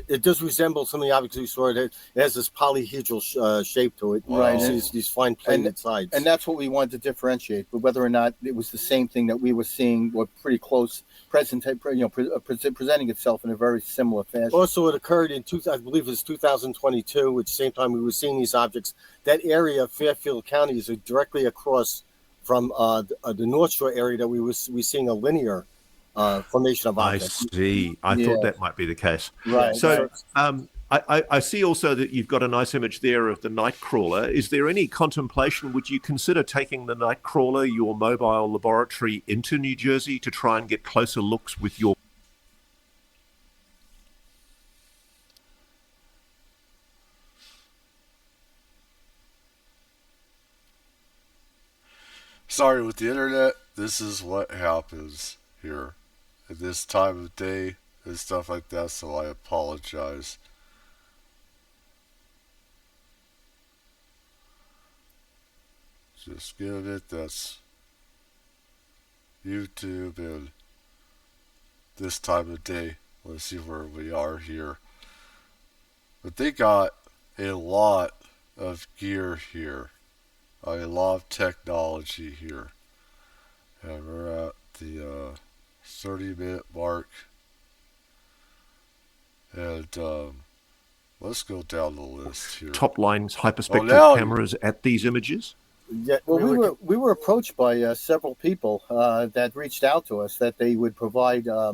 it does resemble some of the objects we saw. It has this polyhedral shape to it. Right. These fine plated sides. And that's what we wanted to differentiate. But whether or not it was the same thing that we were seeing, or pretty close, presenting itself in a very similar fashion. Also, it occurred in, I believe it was 2022, at the same time we were seeing these objects. That area of Fairfield County is directly across from the North Shore area that we were seeing a linear formation of objects. I see. I thought that might be the case. Right. So I see also that you've got a nice image there of the Nightcrawler. Is there any contemplation, would you consider taking the Nightcrawler, your mobile laboratory, into New Jersey to try and get closer looks with your... Sorry, with the internet, this is what happens here at this time of day and stuff like that, so I apologize. Just give it that's YouTube and this time of day. Let's see where we are here. But they got a lot of gear here. A lot of technology here. And we're at the 30-minute mark. And let's go down the list here. Top lines hyperspectral cameras at these images? Yeah, well, we were approached by several people that reached out to us that they would provide a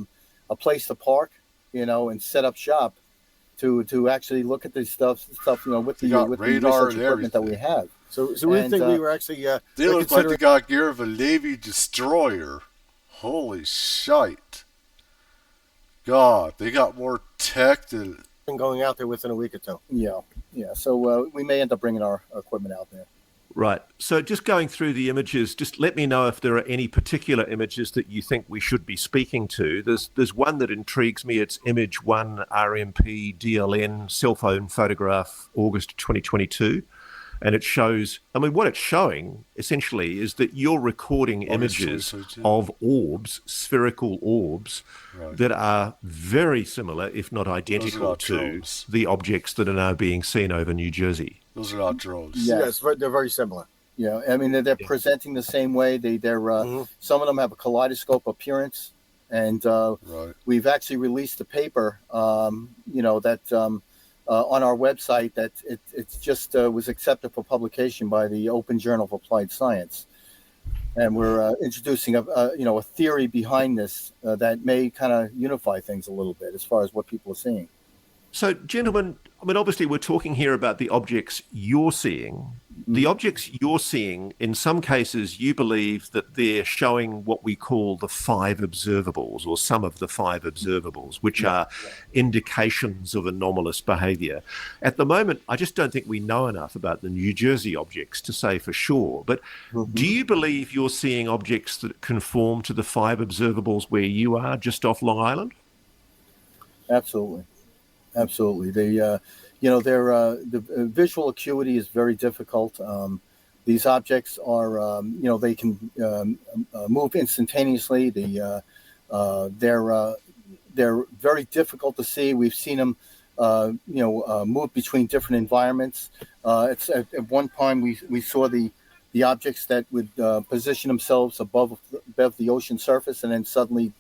place to park, and set up shop to actually look at this stuff, with the research equipment that we have. So we think we were actually. They look like they got gear of a Navy destroyer. Holy shite! God, they got more tech than going out there within a week or two. Yeah. So we may end up bringing our equipment out there. Right. So just going through the images, just let me know if there are any particular images that you think we should be speaking to. There's one that intrigues me. It's image 1 RMP DLN cell phone photograph, August 2022. And it shows, what it's showing essentially is that you're recording images of orbs, spherical orbs, that are very similar, if not identical, to the objects that are now being seen over New Jersey. Those are not drones. Yes, they're very similar. Yeah, they're presenting the same way. They're some of them have a kaleidoscope appearance, and we've actually released a paper, that on our website that it's just was accepted for publication by the Open Journal of Applied Science, and we're introducing a theory behind this that may kind of unify things a little bit as far as what people are seeing. So, gentlemen, obviously we're talking here about the objects you're seeing. The objects you're seeing, in some cases, you believe that they're showing what we call the 5 observables, or some of the 5 observables, which are indications of anomalous behavior. At the moment, I just don't think we know enough about the New Jersey objects to say for sure. But do you believe you're seeing objects that conform to the 5 observables where you are, just off Long Island? Absolutely. The visual acuity is very difficult. These objects are, they can move instantaneously. They're very difficult to see. We've seen them, move between different environments. It's at one time we saw the objects that would position themselves above the ocean surface and then suddenly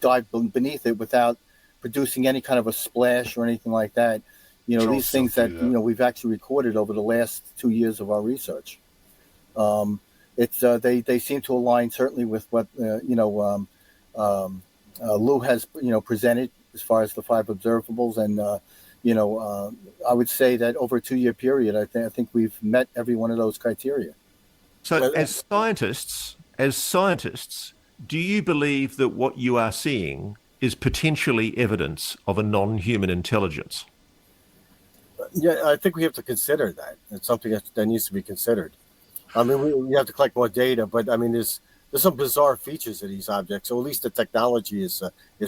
dive beneath it without producing any kind of a splash or anything like that. These things that we've actually recorded over the last 2 years of our research. They seem to align certainly with what Lou has presented as far as the 5 observables, and I would say that over a 2-year period, I think we've met every one of those criteria. So, as scientists, do you believe that what you are seeing is potentially evidence of a non-human intelligence? Yeah, I think we have to consider that. It's something that needs to be considered. We have to collect more data, but there's some bizarre features of these objects. So at least the technology is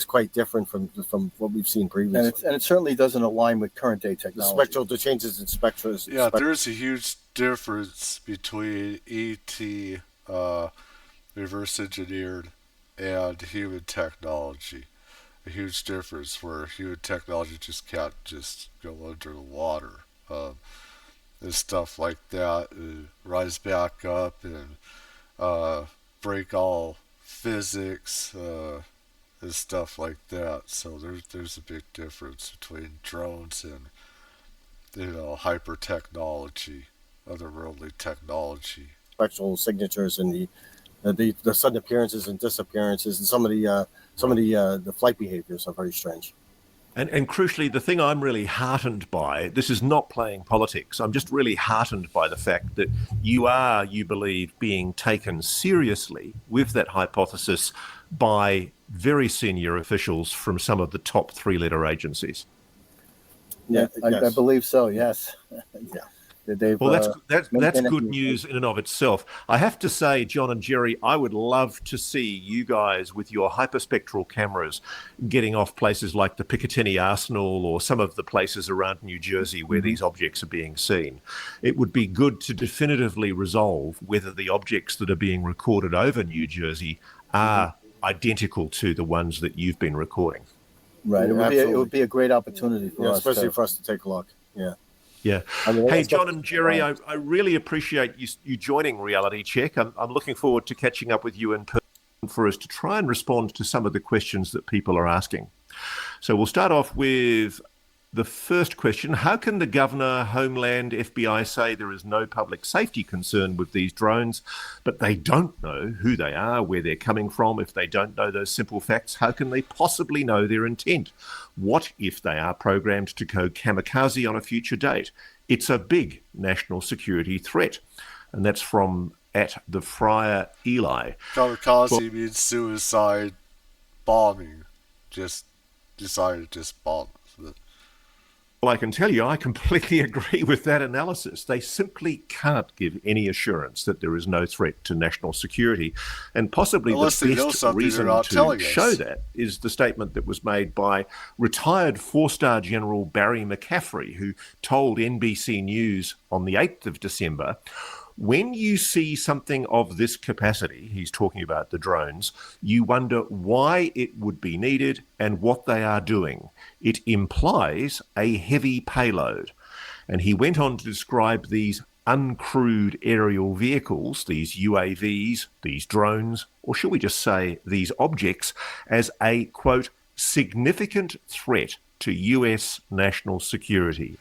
quite different from what we've seen previously. And it certainly doesn't align with current day technology. The changes in spectra. Yeah, there's a huge difference between ET, reverse engineered, and human technology. A huge difference where human technology just can't just go under the water and stuff like that, rise back up and break all physics and stuff like that. So there's a big difference between drones and hyper technology, otherworldly technology. Spectral signatures and the sudden appearances and disappearances, and some of the flight behaviors are very strange. And crucially, the thing I'm really heartened by, this is not playing politics, I'm just really heartened by the fact that you believe, being taken seriously with that hypothesis by very senior officials from some of the top 3-letter agencies. Yeah, I believe so, yes. Yeah. They've Well, that's maintained good accuracy. news in and of itself. I have to say, John and Jerry, I would love to see you guys with your hyperspectral cameras getting off places like the Picatinny Arsenal or some of the places around New Jersey where these objects are being seen. It would be good to definitively resolve whether the objects that are being recorded over New Jersey are identical to the ones that you've been recording. Right. It would be a great opportunity for us, especially for us to take a look. Yeah. Yeah. I mean, Hey, that's John and Jerry, I really appreciate you joining Reality Check. I'm looking forward to catching up with you in person for us to try and respond to some of the questions that people are asking. So we'll start off with the first question. How can the governor, Homeland, FBI say there is no public safety concern with these drones, but they don't know who they are, where they're coming from? If they don't know those simple facts, how can they possibly know their intent? What if they are programmed to go kamikaze on a future date? It's a big national security threat. And that's from @the Friar Eli. Kamikaze means suicide bombing. Just decided to just bomb. Well, I can tell you, I completely agree with that analysis. They simply can't give any assurance that there is no threat to national security. And possibly Unless the they know best something reason they're not to telling show us. that is the statement that was made by retired four-star General Barry McCaffrey, who told NBC News on the 8th of December, when you see something of this capacity, he's talking about the drones, you wonder why it would be needed and what they are doing. It implies a heavy payload. And he went on to describe these uncrewed aerial vehicles, these UAVs, these drones, or shall we just say these objects, as a, quote, significant threat to US national security.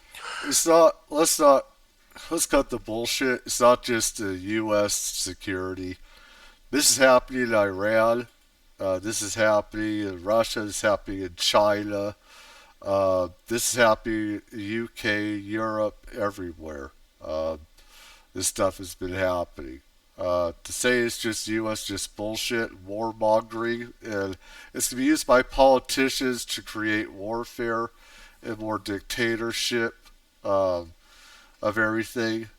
Let's cut the bullshit. It's not just the U.S. security. This is happening in Iran. This is happening in Russia. This is happening in China. This is happening in the UK, Europe, everywhere. This stuff has been happening. To say it's just U.S. just bullshit, warmongering, and it's going to be used by politicians to create warfare and more dictatorship. Of everything,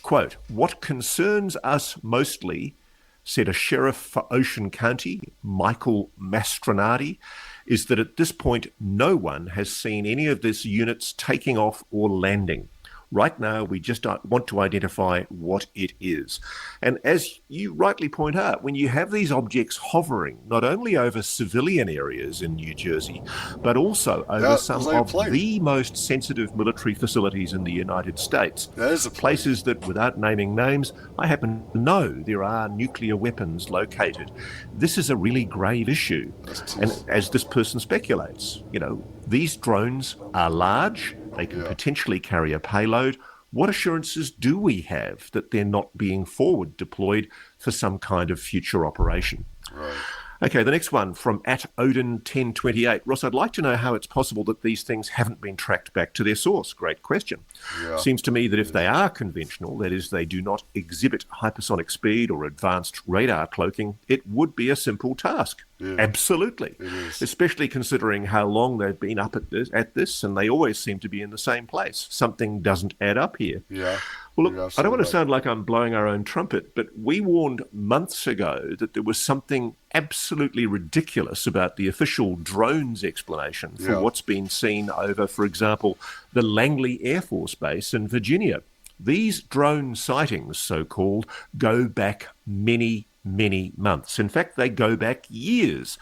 Quote, what concerns us mostly, said a sheriff for Ocean County, Michael Mastronardi, is that at this point no one has seen any of these units taking off or landing. Right now, we just want to identify what it is. And as you rightly point out, when you have these objects hovering, not only over civilian areas in New Jersey, but also over some of the most sensitive military facilities in the United States, places that, without naming names, I happen to know there are nuclear weapons located. This is a really grave issue. And as this person speculates, you know, these drones are large. They can potentially carry a payload. What assurances do we have that they're not being forward deployed for some kind of future operation? Right. Okay, the next one from @Odin1028. Ross, I'd like to know how it's possible that these things haven't been tracked back to their source. Great question. Yeah. Seems to me that if they are conventional, that is, they do not exhibit hypersonic speed or advanced radar cloaking, it would be a simple task. Yeah. Absolutely. It is. Especially considering how long they've been up at this, and they always seem to be in the same place. Something doesn't add up here. Yeah. Well, look, I don't want to sound like I'm blowing our own trumpet, but we warned months ago that there was something absolutely ridiculous about the official drones explanation for what's been seen over, for example, the Langley Air Force Base in Virginia. These drone sightings, so-called, go back many months. In fact, they go back years.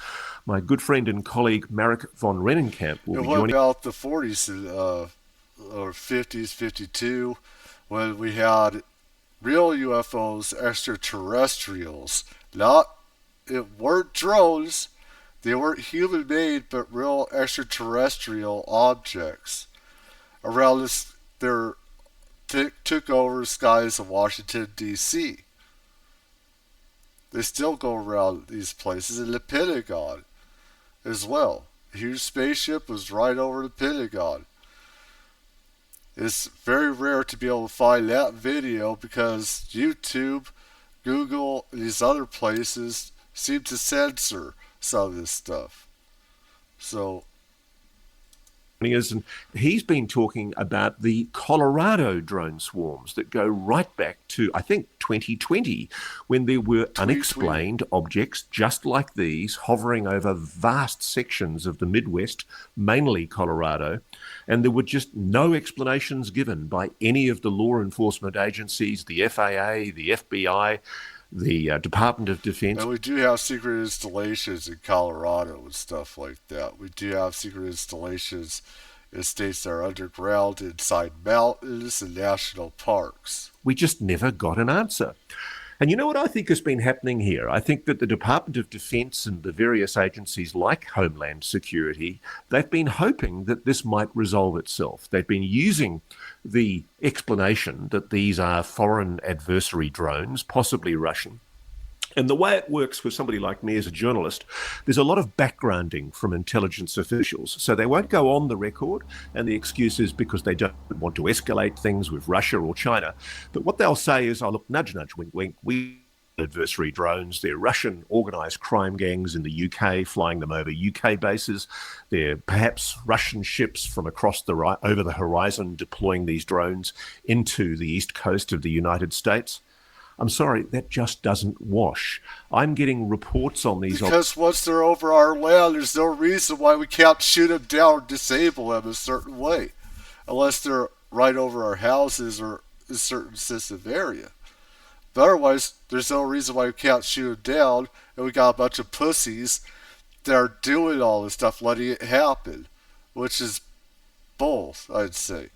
My good friend and colleague Marek von Rennenkamp will be joining. What about the 40s or 50s, 52, when we had real UFOs, extraterrestrials? It weren't drones. They weren't human-made, but real extraterrestrial objects. Around this, took over skies of Washington, D.C. They still go around these places, in the Pentagon as well. A huge spaceship was right over the Pentagon. It's very rare to be able to find that video because YouTube, Google, and these other places seem to censor some of this stuff. So, And he's been talking about the Colorado drone swarms that go right back to, I think, 2020, when there were unexplained objects just like these hovering over vast sections of the Midwest, mainly Colorado, and there were just no explanations given by any of the law enforcement agencies, the FAA, the FBI, the Department of Defense. And we do have secret installations in Colorado and stuff like that. We do have secret installations in states that are underground, inside mountains and national parks. We just never got an answer. And you know what I think has been happening here? I think that the Department of Defense and the various agencies like Homeland Security, they've been hoping that this might resolve itself. They've been using the explanation that these are foreign adversary drones, possibly Russian. And the way it works for somebody like me as a journalist, there's a lot of backgrounding from intelligence officials. So they won't go on the record, and the excuse is because they don't want to escalate things with Russia or China. But what they'll say is, oh, look, nudge, nudge, wink, wink, we adversary drones. They're Russian organised crime gangs in the UK flying them over UK bases. They're perhaps Russian ships from across over the horizon deploying these drones into the east coast of the United States. I'm sorry, that just doesn't wash. I'm getting reports on these... Because once they're over our land, there's no reason why we can't shoot them down or disable them a certain way. Unless they're right over our houses or a certain sensitive area. But otherwise, there's no reason why we can't shoot them down, and we got a bunch of pussies that are doing all this stuff, letting it happen. Which is both, I'd say.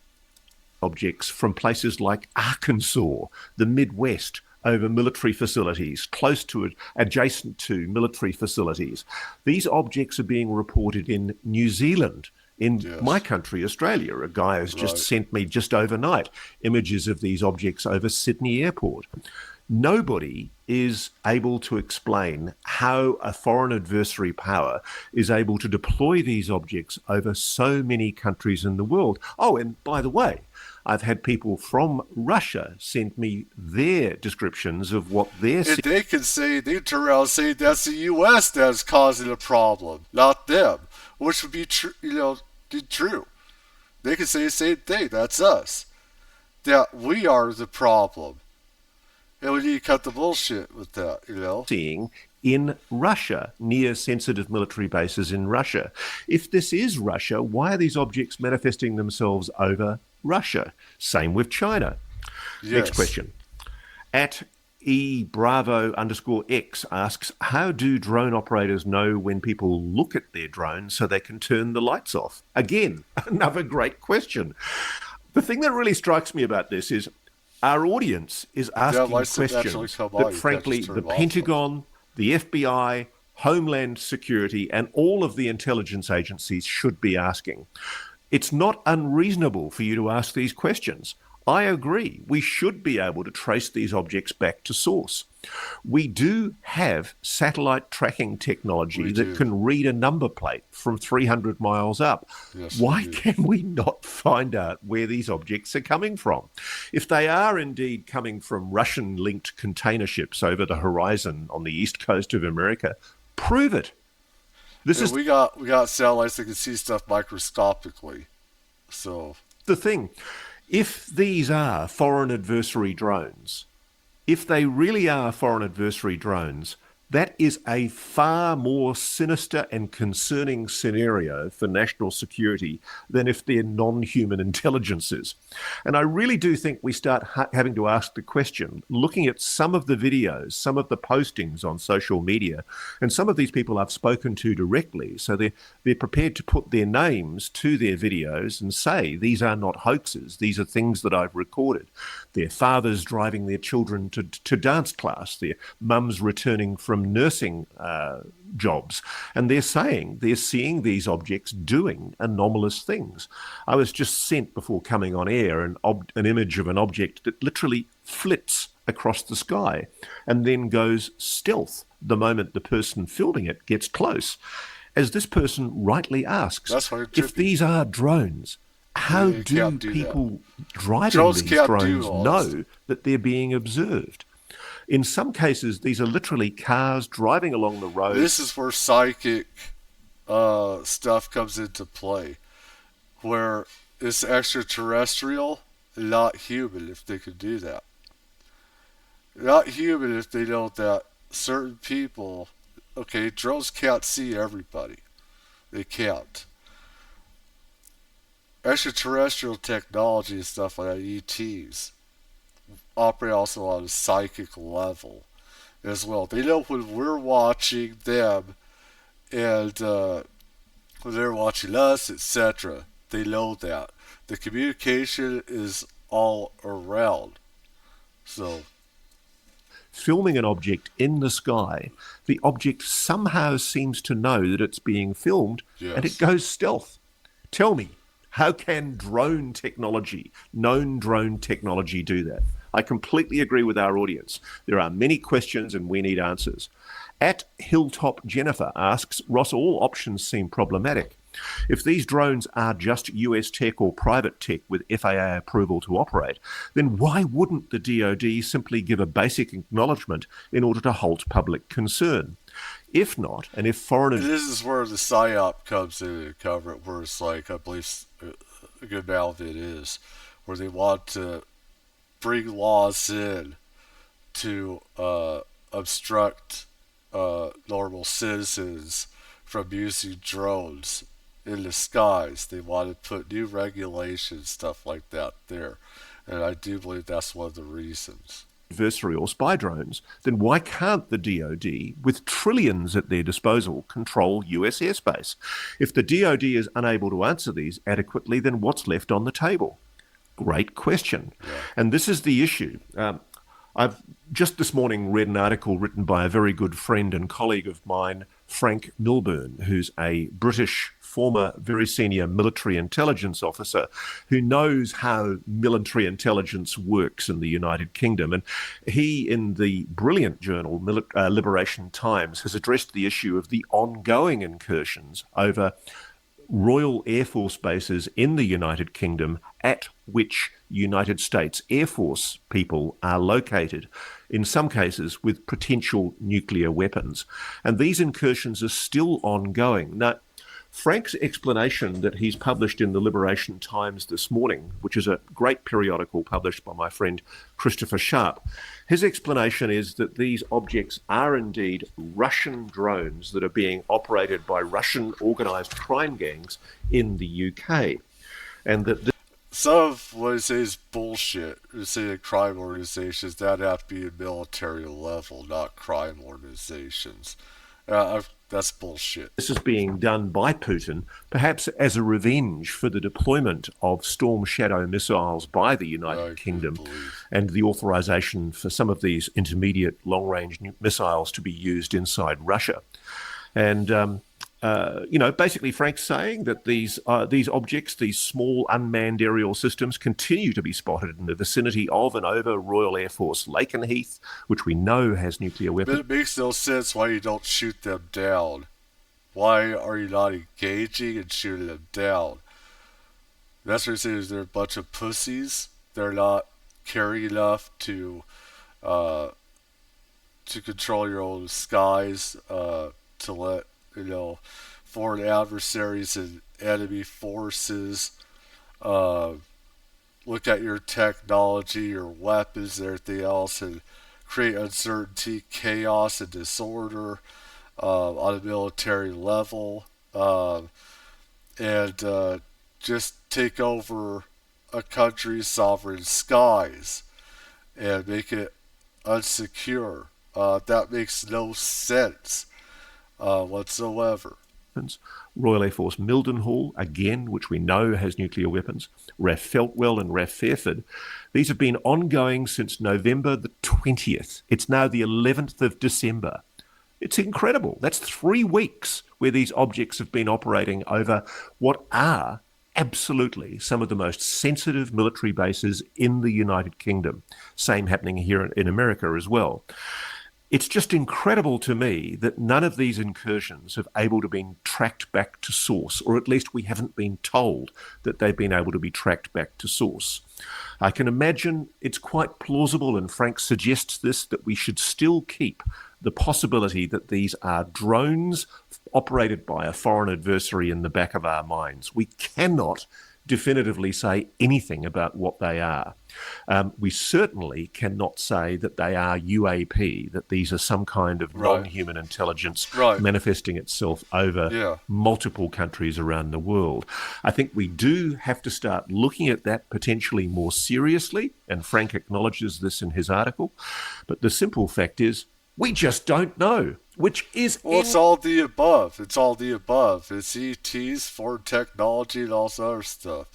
Objects from places like Arkansas, the Midwest, over military facilities, close to it, adjacent to military facilities. These objects are being reported in New Zealand, in my country, Australia. A guy has just sent me just overnight images of these objects over Sydney Airport. Nobody is able to explain how a foreign adversary power is able to deploy these objects over so many countries in the world. Oh, and by the way, I've had people from Russia send me their descriptions of what they're seeing. And they can say, they turn around and say that's the U.S. that's causing a problem, not them, which would be true. They can say the same thing. That's us. That we are the problem. And we need to cut the bullshit with that, Seeing in Russia, near sensitive military bases in Russia. If this is Russia, why are these objects manifesting themselves over Russia? Same with China. Yes. Next question. At ebravo_x asks, how do drone operators know when people look at their drone so they can turn the lights off? Again, another great question. The thing that really strikes me about this is our audience is asking questions that, frankly, the Pentagon, the FBI, Homeland Security, and all of the intelligence agencies should be asking. It's not unreasonable for you to ask these questions. I agree. We should be able to trace these objects back to source. We do have satellite tracking technology that can read a number plate from 300 miles up. Yes, why can we not find out where these objects are coming from? If they are indeed coming from Russian-linked container ships over the horizon on the east coast of America, prove it. We got satellites that can see stuff microscopically. So the thing. If these are foreign adversary drones, if they really are foreign adversary drones, that is a far more sinister and concerning scenario for national security than if they're non-human intelligences. And I really do think we start having to ask the question, looking at some of the videos, some of the postings on social media, and some of these people I've spoken to directly, so they're prepared to put their names to their videos and say, these are not hoaxes, these are things that I've recorded. Their fathers driving their children to dance class, their mums returning from nursing jobs, and they're saying they're seeing these objects doing anomalous things. I was just sent before coming on air an image of an object that literally flits across the sky and then goes stealth the moment the person filming it gets close. As this person rightly asks, if these are drones, how do people driving these drones know that they're being observed? In some cases, these are literally cars driving along the road. This is where psychic stuff comes into play. where it's extraterrestrial and not human if they could do that. Not human if they know that certain people, okay, drones can't see everybody. They can't. Extraterrestrial technology and stuff like that, ETs, operate also on a psychic level as well. They know when we're watching them and when they're watching us, etc. They know that. The communication is all around. So, filming an object in the sky, the object somehow seems to know that it's being filmed, yes. And it goes stealth. Tell me, how can known drone technology do that? I completely agree with our audience. There are many questions and we need answers. At Hilltop Jennifer asks, Ross, all options seem problematic. If these drones are just US tech or private tech with FAA approval to operate, then why wouldn't the DoD simply give a basic acknowledgement in order to halt public concern? If not, and if foreigners... This is where the Psyop comes in and cover it, where it's like, I believe a good amount of it is, where they want to bring laws in to obstruct normal citizens from using drones in the skies. They want to put new regulations, stuff like that there. And I do believe that's one of the reasons. Adversary or spy drones, then why can't the DoD, with trillions at their disposal, control US airspace? If the DoD is unable to answer these adequately, then what's left on the table? Great question. Yeah. And this is the issue. I've just this morning read an article written by a very good friend and colleague of mine, Frank Milburn, who's a British former very senior military intelligence officer who knows how military intelligence works in the United Kingdom. And he, in the brilliant journal Liberation Times, has addressed the issue of the ongoing incursions over Royal Air Force bases in the United Kingdom at which United States Air Force people are located, in some cases with potential nuclear weapons. And these incursions are still ongoing. Now, Frank's explanation that he's published in the Liberation Times this morning, which is a great periodical published by my friend Christopher Sharp, his explanation is that these objects are indeed Russian drones that are being operated by Russian organised crime gangs in the UK. And that some of what he says is bullshit. You say that crime organizations, that have to be at military level, not crime organizations. That's bullshit. This is being done by Putin, perhaps as a revenge for the deployment of Storm Shadow missiles by the United Kingdom and the authorization for some of these intermediate long-range missiles to be used inside Russia. And basically Frank's saying that these objects, these small unmanned aerial systems, continue to be spotted in the vicinity of and over Royal Air Force Lakenheath, which we know has nuclear weapons. But it makes no sense why you don't shoot them down. Why are you not engaging and shooting them down? That's what you're saying, is they're a bunch of pussies. They're not caring enough to control your own skies, to let foreign adversaries and enemy forces look at your technology, your weapons, and everything else, and create uncertainty, chaos, and disorder on a military level, and just take over a country's sovereign skies and make it unsecure. That makes no sense whatsoever. Royal Air Force Mildenhall, again, which we know has nuclear weapons, RAF Feltwell and RAF Fairford. These have been ongoing since November the 20th. It's now the 11th of December. It's incredible. That's 3 weeks where these objects have been operating over what are absolutely some of the most sensitive military bases in the United Kingdom. Same happening here in America as well. It's just incredible to me that none of these incursions have able to been tracked back to source, or at least we haven't been told that they've been able to be tracked back to source. I can imagine it's quite plausible, and Frank suggests this, that we should still keep the possibility that these are drones operated by a foreign adversary in the back of our minds. We cannot definitively say anything about what they are. We certainly cannot say that they are UAP, that these are some kind of non-human intelligence manifesting itself over multiple countries around the world. I think we do have to start looking at that potentially more seriously, and Frank acknowledges this in his article. But the simple fact is, we just don't know, which is... Well, it's all the above. It's all the above. It's ETs, foreign technology, and all this other stuff.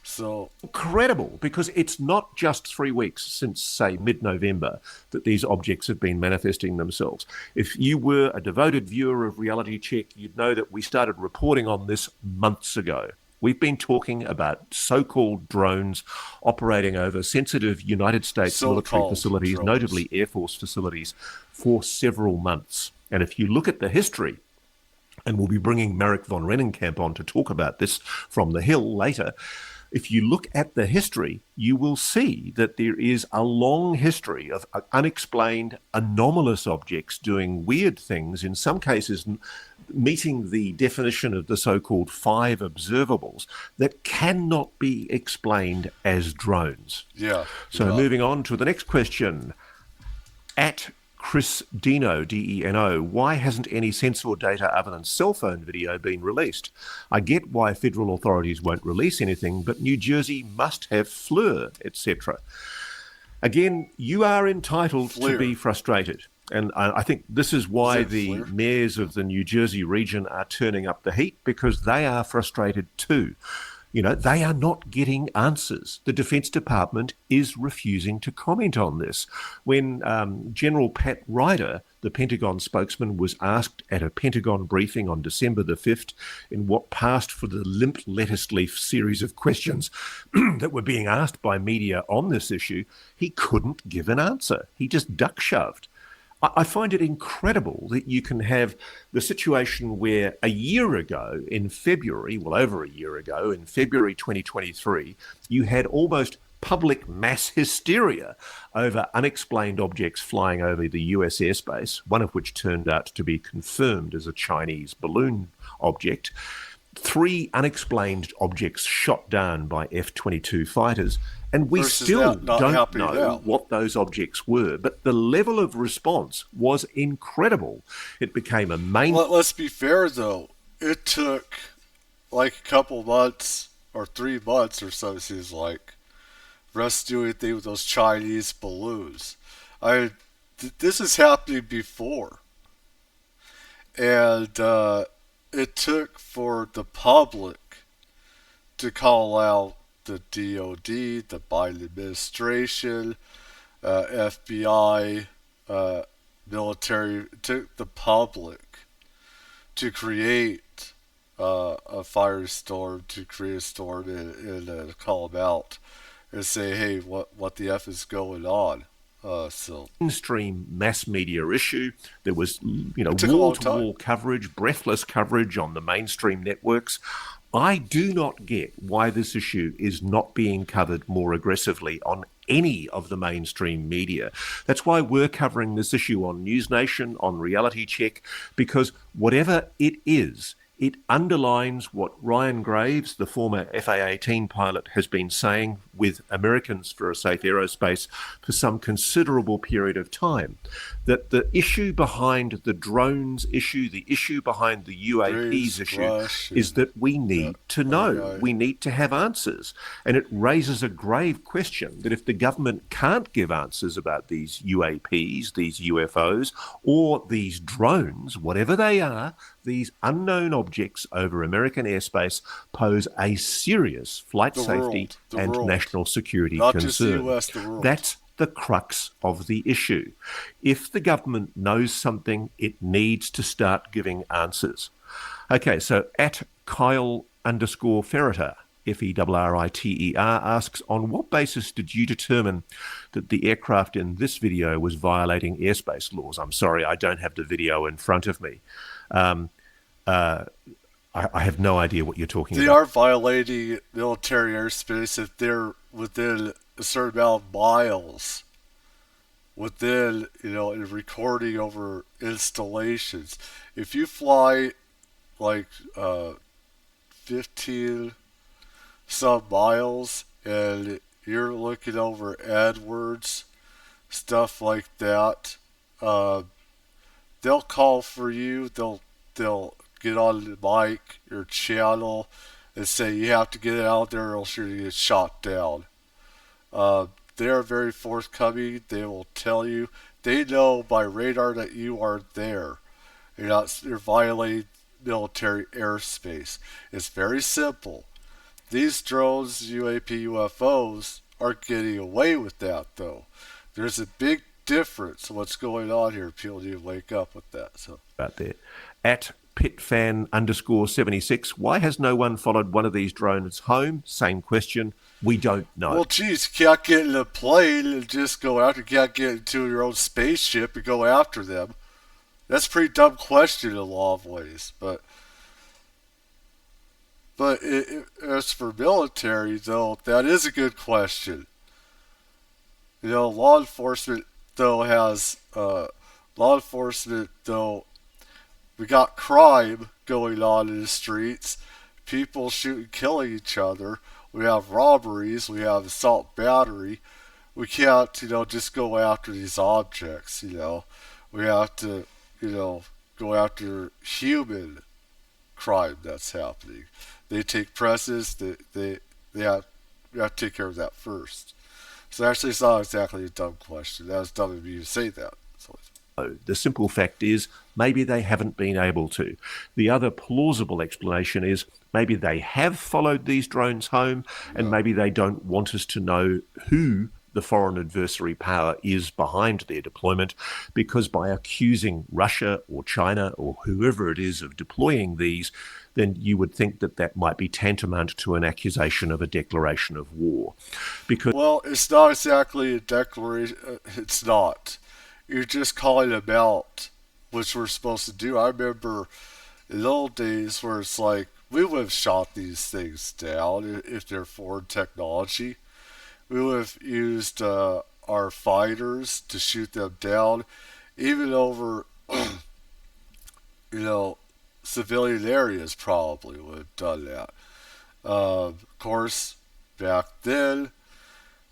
So incredible, because it's not just 3 weeks since, say, mid-November that these objects have been manifesting themselves. If you were a devoted viewer of Reality Check, you'd know that we started reporting on this months ago. We've been talking about so-called drones operating over sensitive United States military facilities, notably Air Force facilities, for several months. And if you look at the history, and we'll be bringing Marek von Rennenkamp on to talk about this from the Hill later, if you look at the history, you will see that there is a long history of unexplained, anomalous objects doing weird things, in some cases meeting the definition of the so-called 5 observables that cannot be explained as drones. So moving on to the next question. At Chris Dino, D-E-N-O, why hasn't any sensor data other than cell phone video been released? I get why federal authorities won't release anything, but New Jersey must have FLIR, etc. Again, you are entitled to be frustrated. And I think this is why the mayors of the New Jersey region are turning up the heat, because they are frustrated too. You know, they are not getting answers. The Defense Department is refusing to comment on this. When General Pat Ryder, the Pentagon spokesman, was asked at a Pentagon briefing on December the 5th in what passed for the limp lettuce leaf series of questions that were being asked by media on this issue, he couldn't give an answer. He just duck-shoved. I find it incredible that you can have the situation where a year ago in February, well, over a year ago, in February 2023, you had almost public mass hysteria over unexplained objects flying over the US airspace, one of which turned out to be confirmed as a Chinese balloon object. 3 unexplained objects shot down by F-22 fighters, and we still don't know what those objects were. But the level of response was incredible. It became a main... Let's be fair, though. It took like a couple months, or 3 months or so, it seems like, for us to do anything with those Chinese balloons. This is happening before. And it took for the public to call out the DOD, the Biden administration, FBI, military, to the public to create a firestorm, to create a storm and call them out and say, hey, what the F is going on? Mainstream mass media issue. There was, wall-to-wall coverage, breathless coverage on the mainstream networks. I do not get why this issue is not being covered more aggressively on any of the mainstream media. That's why we're covering this issue on News Nation, on Reality Check, because whatever it is, it underlines what Ryan Graves, the former FA-18 pilot, has been saying with Americans for a Safe Aerospace for some considerable period of time, that the issue behind the drones issue, the issue behind the UAPs issue, is that we need to know. We need to have answers. And it raises a grave question that if the government can't give answers about these UAPs, these UFOs, or these drones, whatever they are, these unknown objects over American airspace pose a serious flight safety and national security concern. That's the crux of the issue. If the government knows something, it needs to start giving answers. Okay, so at Kyle_Ferriter, F-E-R-R-I-T-E-R, asks, on what basis did you determine that the aircraft in this video was violating airspace laws? I'm sorry, I don't have the video in front of me. I have no idea what you're talking about. They are violating military airspace if they're within a certain amount of miles, within, in recording over installations. If you fly like 15 some miles and you're looking over AdWords, stuff like that, uh, they'll call for you. They'll get on the mic, your channel, and say you have to get out there or else you're gonna get shot down. Uh, they are very forthcoming. They will tell you. They know by radar that you are there. You're violating military airspace. It's very simple. These drones, UAP, UFOs, are getting away with that, though. There's a big difference in what's going on here. People need to wake up with that. So Out there. At pitfan_76, why has no one followed one of these drones home? Same question. We don't know. well, geez, you can't get in a plane and just go after. You can't get into your own spaceship and go after them. That's a pretty dumb question in a lot of ways. As for military, though, that is a good question. Law enforcement, though, we got crime going on in the streets, people shooting, killing each other. We have robberies, we have assault battery. We can't, just go after these objects, We have to, go after human crime that's happening. They take precedence, they have to take care of that first. So actually, it's not exactly a dumb question. That was dumb of you to say that. So, the simple fact is maybe they haven't been able to. The other plausible explanation is maybe they have followed these drones home and maybe they don't want us to know who the foreign adversary power is behind their deployment, because by accusing Russia or China or whoever it is of deploying these, then you would think that that might be tantamount to an accusation of a declaration of war. Well, it's not exactly a declaration. It's not. You're just calling them out, which we're supposed to do. I remember in the old days where it's like, we would have shot these things down if they're foreign technology. We would have used our fighters to shoot them down, even over, civilian areas probably would have done that. Of course, back then,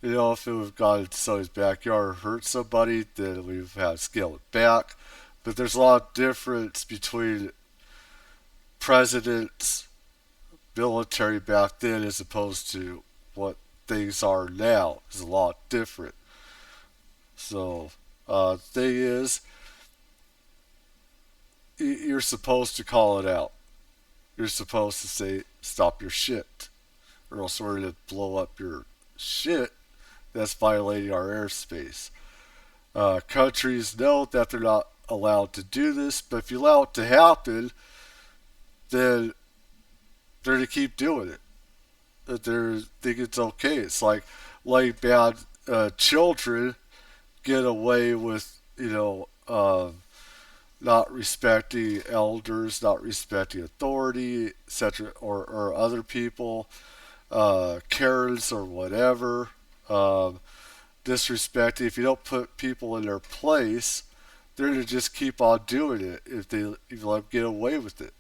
if it would have gone into somebody's backyard or hurt somebody, then we've had to scale it back. But there's a lot of difference between presidents, military back then as opposed to what things are now. It's a lot different. So, the thing is, you're supposed to call it out. You're supposed to say, stop your shit. Or else we're going to blow up your shit that's violating our airspace. Countries know that they're not allowed to do this, but if you allow it to happen, then they're going to keep doing it. That they think it's okay. It's like letting bad children get away with, not respecting elders, not respecting authority, etc., or other people, Karens or whatever, disrespecting. If you don't put people in their place, they're going to just keep on doing it if you let them get away with it.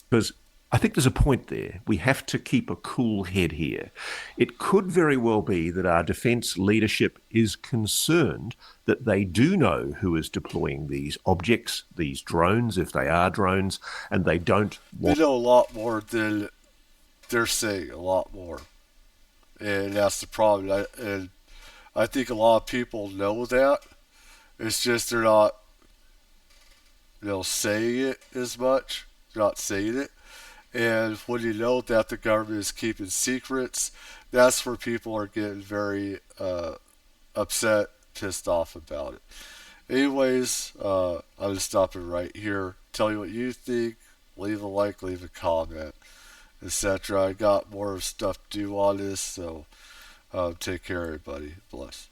Because I think there's a point there. We have to keep a cool head here. It could very well be that our defence leadership is concerned that they do know who is deploying these objects, these drones, if they are drones, and they don't want... They know a lot more than they're saying, a lot more. And that's the problem. I think a lot of people know that. It's just they're not, saying it as much. They're not saying it. And when you know that the government is keeping secrets, that's where people are getting very upset, pissed off about it. Anyways, I'm going to stop it right here. Tell you what you think. Leave a like, leave a comment, etc. I got more stuff to do on this, so take care, everybody. Bless.